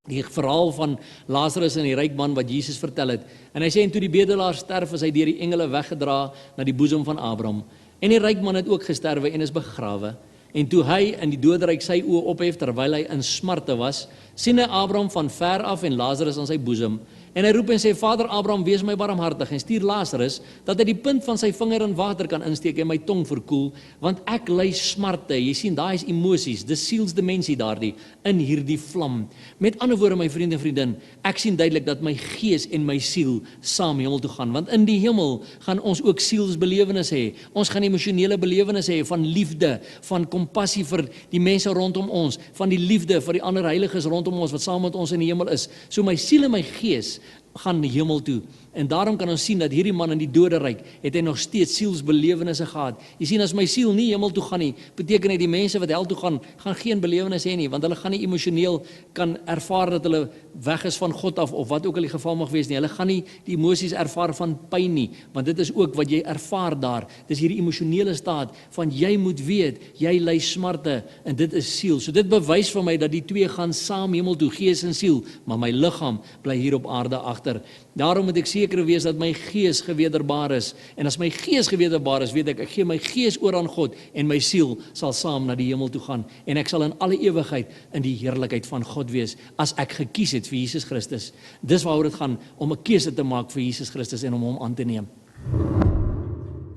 Die verhaal van Lazarus en die ryk man wat Jesus vertel het. En hy sê, en toe die bedelaar sterf, is hy deur die engele weggedra na die boesem van Abraham. En die ryk man het ook gesterwe en is begrawe. En toe hy in die doderyk sy oë ophef terwyl hy in smarte was, sien hy Abraham van ver af en Lazarus aan sy boesem. En hy roep en sê, Vader Abraham, wees my barmhartig en stuur Lazarus, dat hy die punt van sy vinger in water kan insteek en my tong verkoel, want ek ly smarte. Jy sien, daai is emosies, dis sielsdimensie daardie, in hierdie vlam. Met ander woorde, my vriende en vriendin, ek sien duidelik dat my gees en my siel saam hemel toe gaan, want in die hemel gaan ons ook sielsbelewenis hê. Ons gaan emosionele belewenis hê van liefde, van kompassie vir die mense rondom ons, van die liefde vir die ander heiliges rondom ons, wat saam met ons in die hemel is. So my siel en my gees gaan hemel toe. En daarom kan ons sien dat hierdie man in die doderyk het hy nog steeds sielsbelewennisse gehad. Jy sien, as my siel nie hemel toe gaan nie, beteken dit die mense wat hel toe gaan geen belewenis hê nie, want hulle gaan nie emosioneel kan ervaar dat hulle weg is van God af, of wat ook al die geval mag wees nie. Hulle gaan nie die emosies ervaar van pyn nie, want dit is ook wat jy ervaar daar. Dis hierdie emosionele staat van jy moet weet, jy ly smarte, en dit is siel. So dit bewys vir my dat die twee gaan saam hemel toe, gees en siel, maar my liggaam bly hier op aarde agter. agter. Daarom moet ek seker wees dat my gees gewederbaar is. En as my gees gewederbaar is, weet ek gee my gees oor aan God en my siel sal saam na die hemel toe gaan. En ek sal in alle ewigheid in die heerlikheid van God wees as ek gekies het vir Jesus Christus. Dis waaroor dit gaan, om 'n keuse te maak vir Jesus Christus en om hom aan te neem.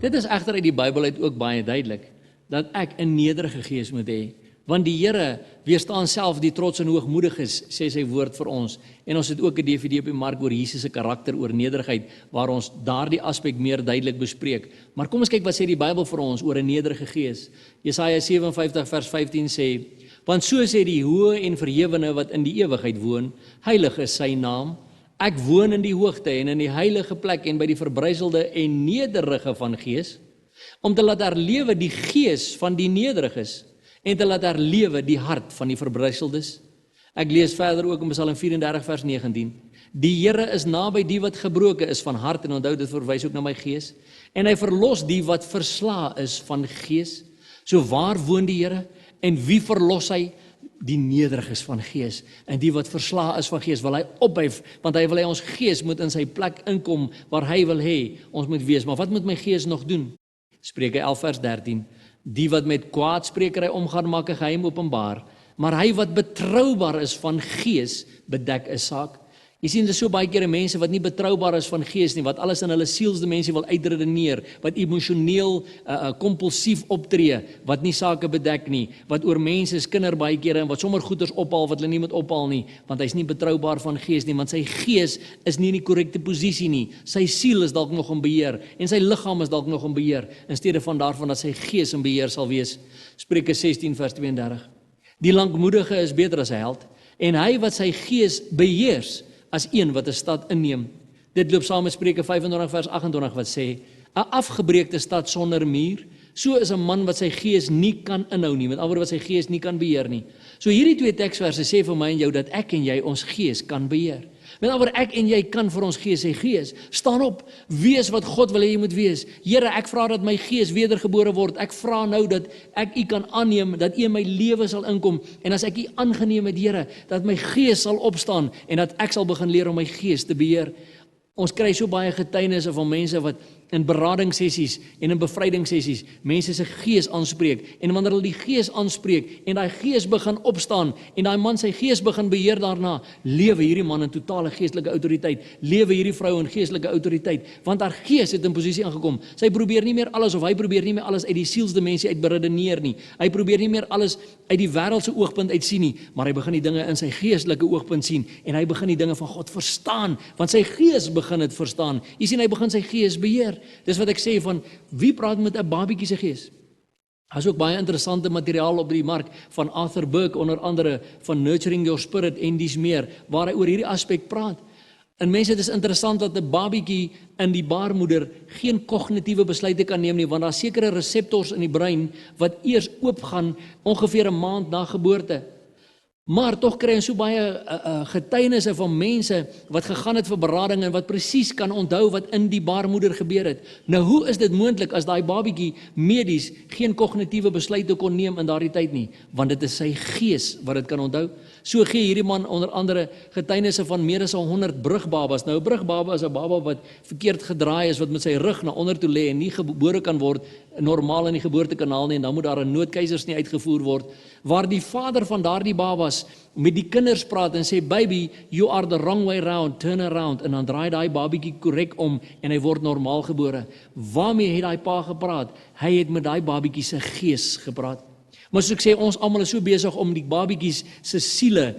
Dit is egter uit die Bybel uit ook baie duidelik, dat ek 'n nederige gees moet hê. Want die Here weerstaan self die trots en hoogmoediges, sê sy woord vir ons. En ons het ook 'n DVD op die mark oor Jesus se karakter, oor nederigheid, waar ons daardie aspek meer duidelik bespreek. Maar kom ons kyk wat sê die Bybel vir ons oor 'n nederige gees. Jesaja 57 vers 15 sê, want so sê die hoë en verhewene wat in die ewigheid woon, heilig is sy naam. Ek woon in die hoogte en in die heilige plek en by die verbryselde en nederige van gees, om te laat herlewe die gees van die nederiges en te laat herlewe die hart van die verbrysseldes. Ek lees verder ook in Psalm 34 vers 19. Die Here is naby die wat gebroken is van hart, en onthou dit verwys ook na my gees, en hy verlos die wat versla is van gees. So waar woon die Here en wie verlos hy? Die nederiges van gees, en die wat versla is van gees wil hy ophef, want hy wil hê ons gees moet in sy plek inkom waar hy wil hê ons moet wees. Maar wat moet my gees nog doen? Spreuke 11 vers 13. Die wat met kwaadsprekery omgaan, maak 'n geheim openbaar, maar hy wat betroubaar is van gees, bedek 'n saak. Jy sien, dis so baie kere mense wat nie betroubaar is van gees nie, wat alles in hulle sielsdimensie wil uitredeneer, wat emosioneel kompulsief optree, wat nie sake bedek nie, wat oor mense skinder baie kere en wat sommer goeders ophaal wat hulle nie moet ophaal nie, want hy's nie betroubaar van gees nie, want sy gees is nie in die korrekte posisie nie. Sy siel is dalk nog in beheer en sy liggaam is dalk nog in beheer, in steede van daarvan dat sy gees in beheer sal wees. Spreuke 16 vers 32. Die lankmoedige is beter as 'n held, en hy wat sy gees beheers as een wat 'n stad inneem. Dit loop saam met Spreuke 25 vers 28 wat sê, 'n afgebreekte stad sonder muur, so is 'n man wat sy gees nie kan inhou nie, met ander woorde wat sy gees nie kan beheer nie. So hierdie twee teksverse sê vir my en jou dat ek en jy ons gees kan beheer. Met ander woorde, ek en jy kan vir ons gees sê, gees, staan op, wees wat God wil hê jy moet wees. Here, ek vra dat my gees wedergebore word. Ek vra nou dat ek U kan aanneem, dat U in my lewe sal inkom, en as ek U aangeneem het, Here, dat my gees sal opstaan en dat ek sal begin leer om my gees te beheer. Ons kry so baie getuienisse van mense wat in beradingssessies en in bevrydingssessies mense se gees aanspreek, en wanneer hulle die gees aanspreek en daai gees begin opstaan en daai man sy gees begin beheer daarna, lewe hierdie man in totale geestelike autoriteit, lewe hierdie vrou in geestelike autoriteit, want haar gees het in posisie aangekom. Sy probeer nie meer alles, of hy probeer nie meer alles uit die sielsdimensie uit beredeneer nie. Hy probeer nie meer alles uit die wêreldse oogpunt uit sien nie, maar hy begin die dinge in sy geestelike oogpunt sien, en hy begin die dinge van God verstaan, want sy gees begin dit verstaan. Jy sien, hy begin sy gees beheer. Dis wat ek sê van, wie praat met 'n babietjie se gees? Daar's ook baie interessante materiaal op die mark van Arthur Burke, onder andere van Nurturing Your Spirit en dies meer, waar hy oor hierdie aspek praat. En mense, dit is interessant dat 'n babietjie in die baarmoeder geen kognitiewe besluite kan neem nie, want daar is sekere reseptors in die brein wat eers oopgaan ongeveer 'n maand na geboorte. Maar tog kry ons so baie getuienisse van mense wat gegaan het vir berading en wat presies kan onthou wat in die baarmoeder gebeur het. Nou, hoe is dit moontlik as daai babietjie medies geen kognitiewe besluite kon neem in daardie tyd nie? Want dit is sy gees wat dit kan onthou. So gee hierdie man onder andere getuienisse van meer as 100 brugbabas. Nou, 'n brugbaba is 'n baba wat verkeerd gedraai is, wat met sy rug na onder toe lê en nie gebore kan word normaal in die geboortekanaal nie, en dan moet daar 'n noodkeisersnee uitgevoer word, waar die vader van daardie babas met die kinders praat en sê, baby, you are the wrong way round, turn around, en dan draai daai babietjie korrek om en hy word normaal gebore. Waarmee het daai pa gepraat? Hy het met daai babietjie se gees gepraat. Maar soos ek sê, ons almal is so besig om die babietjies se siele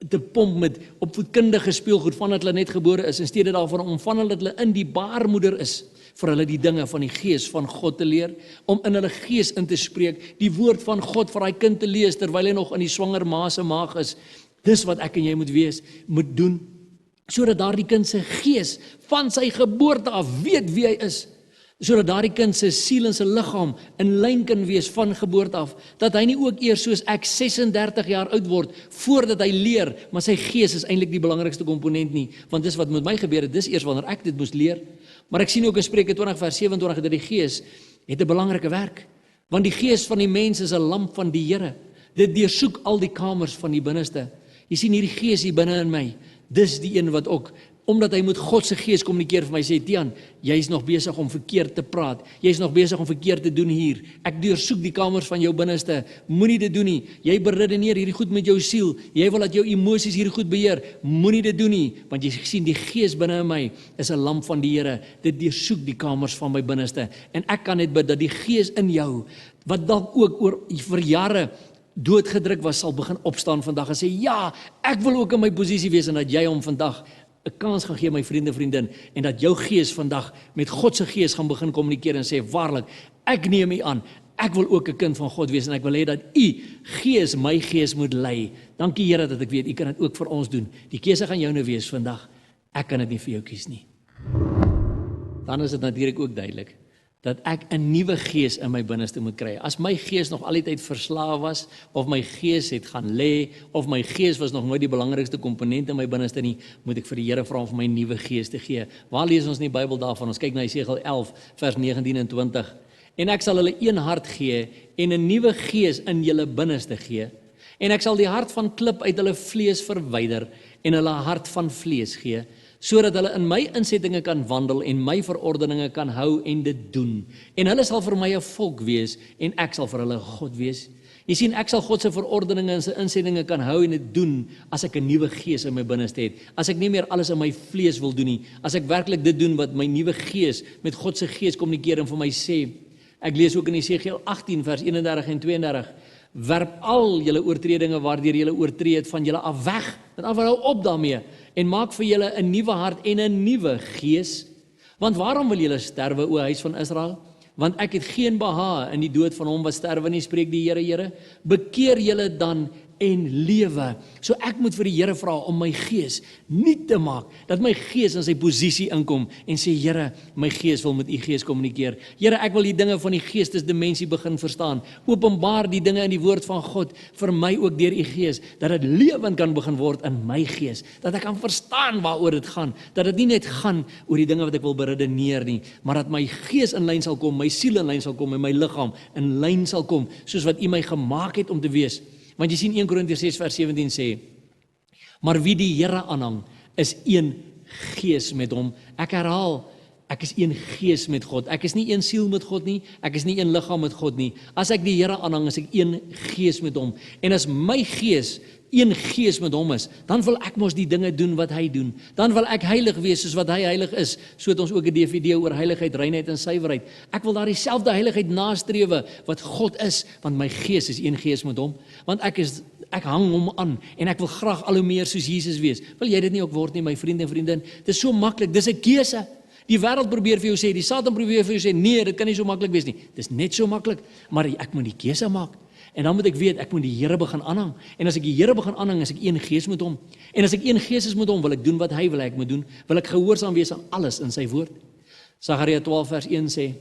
te pomp met opvoedkundige speelgoed vandat hulle net gebore is, in steede daarvan om vandat hulle in die baarmoeder is, vir hulle die dinge van die gees van God te leer, om in hulle gees in te spreek, die woord van God vir daai kind te lees, terwyl hy nog in die swanger ma se maag is. Dis wat ek en jy moet doen, sodat daardie kind se gees van sy geboorte af weet wie hy is, sodat daardie kind se siel en sy liggaam in lyn kan wees van geboorte af, dat hy nie ook eers soos ek 36 jaar oud word, voordat hy leer, maar sy gees is eintlik die belangrikste komponent nie, want dis wat met my gebeur het, dis eers wanneer ek dit moes leer. Maar ek sien ook in Spreuke 20 vers 27 dat die gees het 'n belangrike werk, want die gees van die mens is 'n lamp van die Here. Dit deursoek al die kamers van die binneste. Jy sien hierdie gees hier binne in my, dis die een wat ook omdat hy met God se gees kommunikeer vir my, sê, Tiaan, jy is nog besig om verkeerd te praat, jy is nog besig om verkeerd te doen hier, ek deursoek die kamers van jou binneste, moenie dit doen nie, jy beredeneer hierdie goed met jou siel, jy wil dat jou emosies hierdie goed beheer, moenie dit doen nie, want jy sien die gees binne in my is 'n lamp van die Here, dit deursoek die kamers van my binneste, en ek kan net bid dat die gees in jou, wat dalk ook vir jare doodgedruk was, sal begin opstaan vandag en sê, ja, ek wil ook in my posisie wees, en dat jy hom vandag 'n kans gaan gee, my vriende, vriendin, en dat jou gees vandag met God se gees gaan begin kommunikeer en sê, waarlik, ek neem u aan, ek wil ook 'n kind van God wees, en ek wil hê dat u gees, my gees moet lei. Dankie Here dat ek weet, u kan dit ook vir ons doen. Die keuse gaan joune wees vandag, ek kan dit nie vir jou kies nie. Dan is dit natuurlik ook duidelik, dat ek 'n nuwe gees in my binneste moet kry. As my gees nog al die tyd verslaaf was, of my gees het gaan lê, of my gees was nog nooit die belangrikste komponent in my binneste nie, moet ek vir die Here vra om vir my nuwe gees te gee. Waar lees ons in die Bybel daarvan? Ons kyk na Jesegiel 11 vers 19 en 20. En ek sal hulle een hart gee en 'n nuwe gees in julle binneste gee. En ek sal die hart van klip uit hulle vlees verwyder en hulle hart van vlees gee, sodat hulle in my insettinge kan wandel en my verordeninge kan hou en dit doen. En hulle sal vir my 'n volk wees en ek sal vir hulle God wees. Jy sien, ek sal God se verordeninge en sy insettinge kan hou en dit doen as ek 'n nuwe gees in my binneste het. As ek nie meer alles in my vlees wil doen nie, as ek werklik dit doen wat my nuwe gees met God se gees kommunikeer en vir my sê. Ek lees ook in Jesegiel 18 vers 31 en 32. Werp al julle oortredinge waardeur julle oortree het van julle af weg. Want hou op daarmee en maak vir julle 'n nuwe hart en 'n nuwe gees. Want waarom wil julle sterwe, o huis van Israel? Want ek het geen behae in die dood van hom wat sterwe nie, spreek die Here, Here. Bekeer julle dan en lewe. So ek moet vir die Here vra om my gees nuut te maak, dat my gees in sy posisie inkom en sê, Here, my gees wil met u gees kommunikeer. Here, ek wil die dinge van die geestesdimensie begin verstaan. Openbaar die dinge in die woord van God vir my ook deur u gees, dat dit lewend kan begin word in my gees, dat ek kan verstaan waaroor dit gaan, dat dit nie net gaan oor die dinge wat ek wil beredeneer nie, maar dat my gees in lyn sal kom, my siel in lyn sal kom en my liggaam in lyn sal kom, soos wat u my gemaak het om te wees. Want jy sien 1 Korintiërs 6 vers 17 sê, maar wie die Here aanhang, is een gees met hom. Ek herhaal, ek is een gees met God. Ek is nie een siel met God nie, ek is nie een liggaam met God nie. As ek die Here aanhang, is ek een gees met hom. En as my gees een gees met hom is, dan wil ek mos die dinge doen wat hy doen. Dan wil ek heilig wees soos wat hy heilig is. So het ons ook 'n DVD oor heiligheid, reinheid en suiwerheid. Ek wil daar dieselfde heiligheid nastrewe wat God is, want my gees is een gees met hom. Want ek hang hom aan en ek wil graag al hoe meer soos Jesus wees. Wil jy dit nie ook word nie, my vriende en vriendin? Dit is so maklik, dis 'n keuse. Die wêreld probeer vir jou sê, die Satan probeer vir jou sê, nee, dit kan nie so maklik wees nie. Dis net so maklik, maar ek moet die keuse maak. En dan moet ek weet, ek moet die Here begin aanhang. En as ek die Here begin aanhang, is ek een gees met hom. En as ek een gees is met hom, wil ek doen wat hy wil ek moet doen. Wil ek gehoorsaam wees aan alles in sy woord. Sagaria 12 vers 1 sê,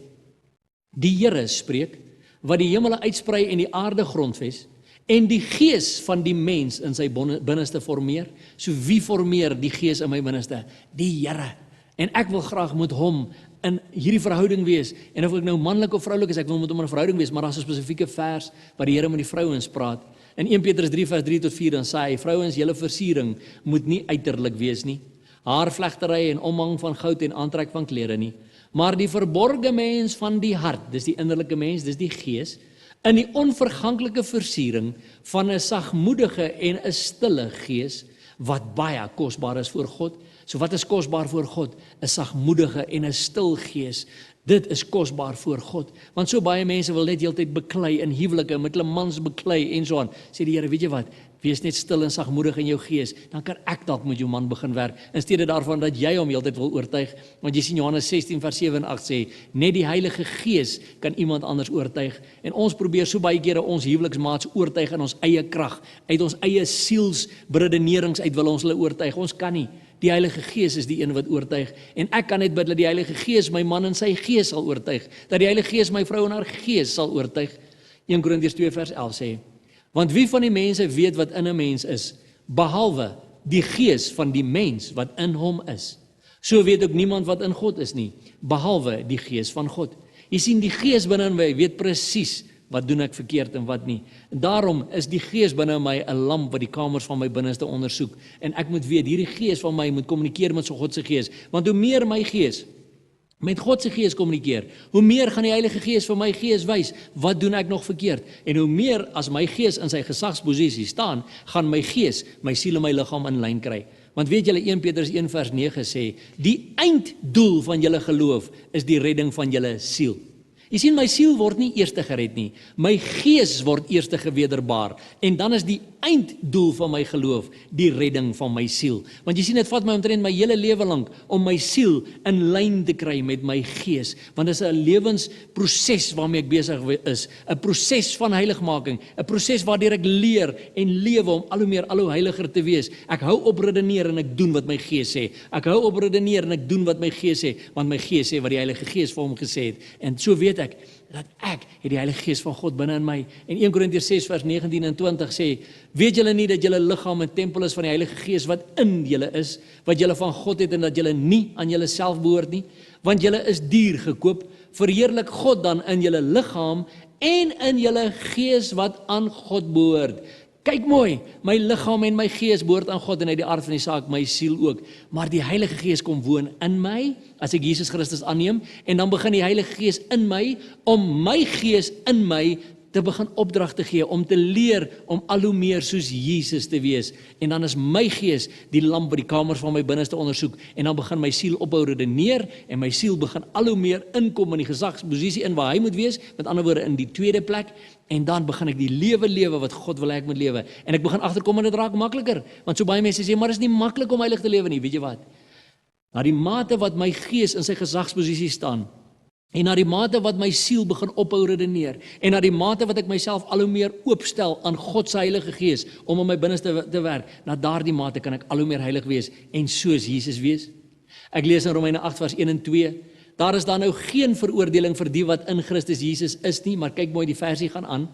die Here spreek, wat die hemele uitsprei en die aarde grondves, en die gees van die mens in sy binneste formeer. So wie formeer die gees in my binneste? Die Here. En ek wil graag met hom in hierdie verhouding wees, en of ek nou manlik of vroulik is, ek wil met hom in 'n verhouding wees, maar daar is 'n spesifieke vers waar die Here met die vrouens praat. In 1 Petrus 3 vers 3 tot 4 dan sê hy, vrouens, julle versiering moet nie uiterlik wees nie, haarvlegtery en omhang van goud en aantrek van klere nie, maar die verborgde mens van die hart, dis die innerlike mens, dis die gees, in die onverganklike versiering van 'n sagmoedige en 'n stille gees, wat baie kosbaar is voor God. So wat is kosbaar voor God? 'n Sagmoedige en 'n stil gees. Dit is kosbaar voor God. Want so baie mense wil net heeltyd beklei in huwelike, met hulle mans beklei en so aan. Sê die Here, weet jy wat? Wees net stil en sagmoedig in jou gees, dan kan ek dalk met jou man begin werk, in steede daarvan dat jy hom heeltyd wil oortuig. Want jy sien Johannes 16 vers 7 en 8 sê, net die Heilige Gees kan iemand anders oortuig. En ons probeer so baie kere ons huweliksmaats oortuig in ons eie krag, uit ons eie sielsberedenerings uit wil ons hulle oortuig. Ons kan nie. Die Heilige Gees is die een wat oortuig. En ek kan net bid dat die Heilige Gees my man in sy gees sal oortuig. Dat die Heilige Gees my vrou in haar gees sal oortuig. 1 Korintiërs 2 vers 11 sê, want wie van die mense weet wat in 'n mens is, behalwe die gees van die mens wat in hom is. So weet ook niemand wat in God is nie, behalwe die gees van God. Jy sien, die gees binne in my weet presies wat doen ek verkeerd en wat nie. En daarom is die Gees binne my 'n lamp wat die kamers van my binneste ondersoek. En ek moet weet, hierdie Gees van my moet kommunikeer met so God se Gees. Want hoe meer my Gees met God se Gees kommunikeer, hoe meer gaan die Heilige Gees vir my Gees wys, wat doen ek nog verkeerd? En hoe meer as my Gees in sy gesagsposisie staan, gaan my Gees, my siel en my liggaam in lyn kry. Want weet julle, 1 Petrus 1 vers 9 sê, die einddoel van julle geloof is die redding van julle siel. Jy sien, my siel word nie eerste gered nie, my Gees word eerste gewederbaar, en dan is die einddoel van my geloof die redding van my siel. Want jy sien, dit vat my omtrent my hele lewe lank om my siel in lyn te kry met my Gees, want dit is 'n lewensproses waarmee ek besig is, 'n proses van heiligmaking, 'n proses waardeur ek leer en lewe om al hoe heiliger te wees. Ek hou op redeneer en ek doen wat my Gees sê. Ek hou op redeneer en ek doen wat my Gees sê, want my Gees sê wat die Heilige Gees vir hom gesê het. En so weet ek dat ek het die Heilige Gees van God binne in my. En 1 Korintiërs 6 vers 19 en 20 sê, weet julle nie dat julle liggaam 'n tempel is van die Heilige Gees wat in julle is, wat julle van God het en dat julle nie aan julle self behoort nie, want julle is duur gekoop, verheerlik God dan in julle liggaam en in julle gees wat aan God behoort. Kyk mooi, my liggaam en my gees behoort aan God en uit die aard van die saak my siel ook. Maar die Heilige Gees kom woon in my as ek Jesus Christus aanneem, en dan begin die Heilige Gees in my om my gees in my te begin opdrag te gee, om te leer om al hoe meer soos Jesus te wees. En dan is my gees die lamp by die kamers van my binneste ondersoek, en dan begin my siel ophou redeneer, en my siel begin al hoe meer inkom in die gesagsposisie in waar hy moet wees, met ander woorde in die tweede plek, en dan begin ek die lewe wat God wil hê ek moet lewe. En ek begin agterkom en dit raak makliker, want so baie mense sê, maar is nie maklik om heilig te lewe nie, weet jy wat? Na die mate wat my gees in sy gesagsposisie staan, en na die mate wat my siel begin ophou redeneer, en na die mate wat ek myself al hoe meer oopstel aan God se Heilige Gees, om in my binneste te werk, na daardie mate kan ek al hoe meer heilig wees, en soos Jesus wees. Ek lees in Romeine 8 vers 1 en 2, daar is dan nou geen veroordeling vir die wat in Christus Jesus is nie, maar kyk mooi, die versie gaan aan,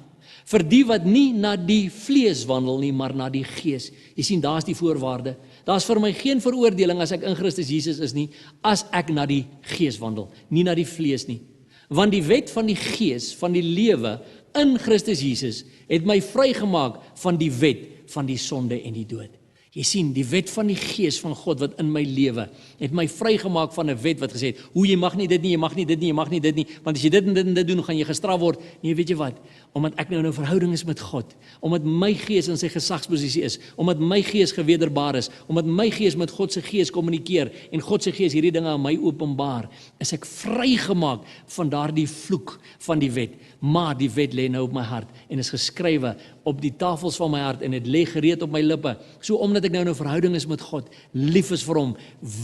vir die wat nie na die vlees wandel nie, maar na die Gees. Jy sien, daar is die voorwaarde. Daar is vir my geen veroordeling as ek in Christus Jesus is nie, as ek na die Gees wandel, nie na die vlees nie. Want die wet van die Gees, van die lewe in Christus Jesus, het my vrygemaak van die wet van die sonde en die dood. Jy sien, die wet van die Gees van God wat in my lewe, het my vrygemaak van 'n wet wat gesê het, hoe jy mag nie dit nie, jy mag nie dit nie, jy mag nie dit nie, want as jy dit en dit en dit doen, gaan jy gestraf word. Nee, weet jy wat? Omdat ek nou 'n verhouding is met God, omdat my gees in sy gesagsposisie is, omdat my gees gewederbaar is, omdat my gees met God se gees kommunikeer, en God se gees hierdie dinge aan my openbaar, is ek vrygemaak van daardie vloek van die wet. Maar die wet lê nou op my hart, en is geskrywe op die tafels van my hart, en dit lê gereed op my lippe. So omdat ek nou 'n verhouding is met God, lief is vir hom,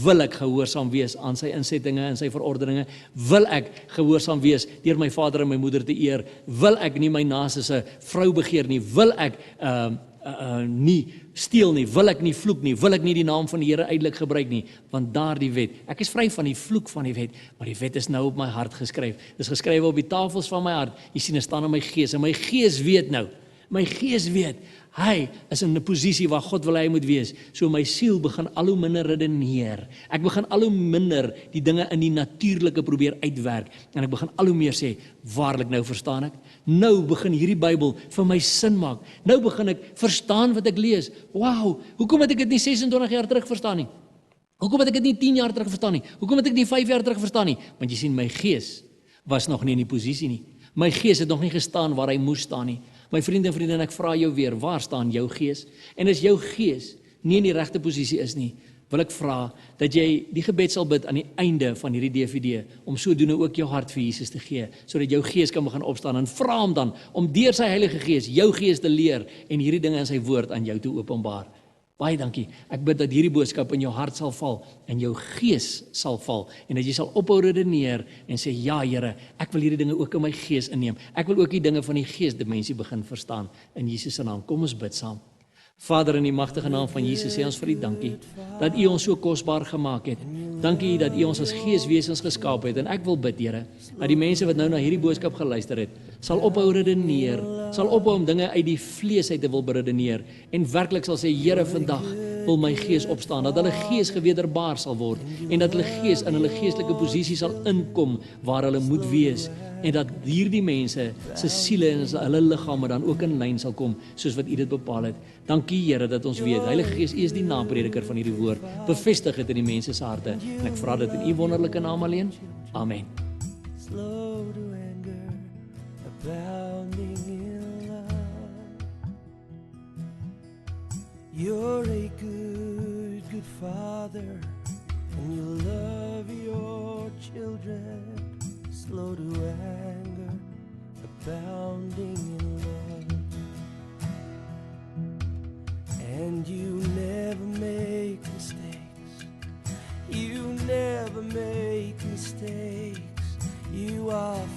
wil ek gehoorsaam wees aan sy insettinge en sy verordeninge, wil ek gehoorsaam wees deur my vader en my moeder te eer, wil ek nie my naaste se vrou begeer nie, wil ek nie steel nie, wil ek nie vloek nie, wil ek nie die naam van die Here uitelik gebruik nie, want daardie wet, ek is vry van die vloek van die wet, maar die wet is nou op my hart geskryf. Dit is geskrywe op die tafels van my hart. Jy sien, dit staan in my gees, en my gees weet nou, my gees weet, hy is in 'n posisie waar God wil hy moet wees. So my siel begin al hoe minder redeneer. Ek begin al hoe minder die dinge in die natuurlike probeer uitwerk. En ek begin al hoe meer sê, waarlik nou verstaan ek. Nou begin hierdie Bybel vir my sin maak. Nou begin ek verstaan wat ek lees. Wow, hoekom het ek dit nie 26 jaar terug verstaan nie? Hoekom het ek dit nie 10 jaar terug verstaan nie? Hoekom het ek dit nie 5 jaar terug verstaan nie? Want jy sien, my gees was nog nie in die posisie nie. My gees het nog nie gestaan waar hy moes staan nie. My vriende en vriendin, ek vra jou weer, waar staan jou gees? En as jou gees nie in die regte posisie is nie, wil ek vra dat jy die gebed sal bid aan die einde van hierdie DVD, om sodoende ook jou hart vir Jesus te gee, sodat jou gees kan begin opstaan, en vra hom dan om deur sy Heilige Gees jou gees te leer en hierdie dinge in sy woord aan jou te openbaar. Baie dankie. Ek bid dat hierdie boodskap in jou hart sal val, en jou gees sal val, en dat jy sal ophou redeneer en sê, ja Here, ek wil hierdie dinge ook in my gees inneem. Ek wil ook die dinge van die geesdimensie begin verstaan. In Jesus se naam, kom ons bid saam. Vader, in die magtige naam van Jesus sê ons vir U dankie, dat U ons so kosbaar gemaak het. Dankie dat U ons as geeswesens geskaap het, en ek wil bid, Here, dat die mense wat nou na hierdie boodskap geluister het, sal ophou redeneer, sal ophou om dinge uit die vlees uit te wil beredeneer, en werklik sal sê, Here, vandag wil my gees opstaan, dat hulle gees gewederbaar sal word en dat hulle gees in hulle geestelike posisie sal inkom waar hulle moet wees en dat hierdie mense se siele en hulle liggame dan ook in lyn sal kom soos wat U dit bepaal het. Dankie Here dat ons weet, Heilige Gees, U is die naprediker van hierdie woord. Bevestig dit in die mense se harte en ek vra dit in U wonderlike naam alleen. Amen. Slow to anger, abounding in love. You're a good, good Father, and you love your children. Slow to anger, abounding in love. And you never make mistakes. You never make mistakes. You are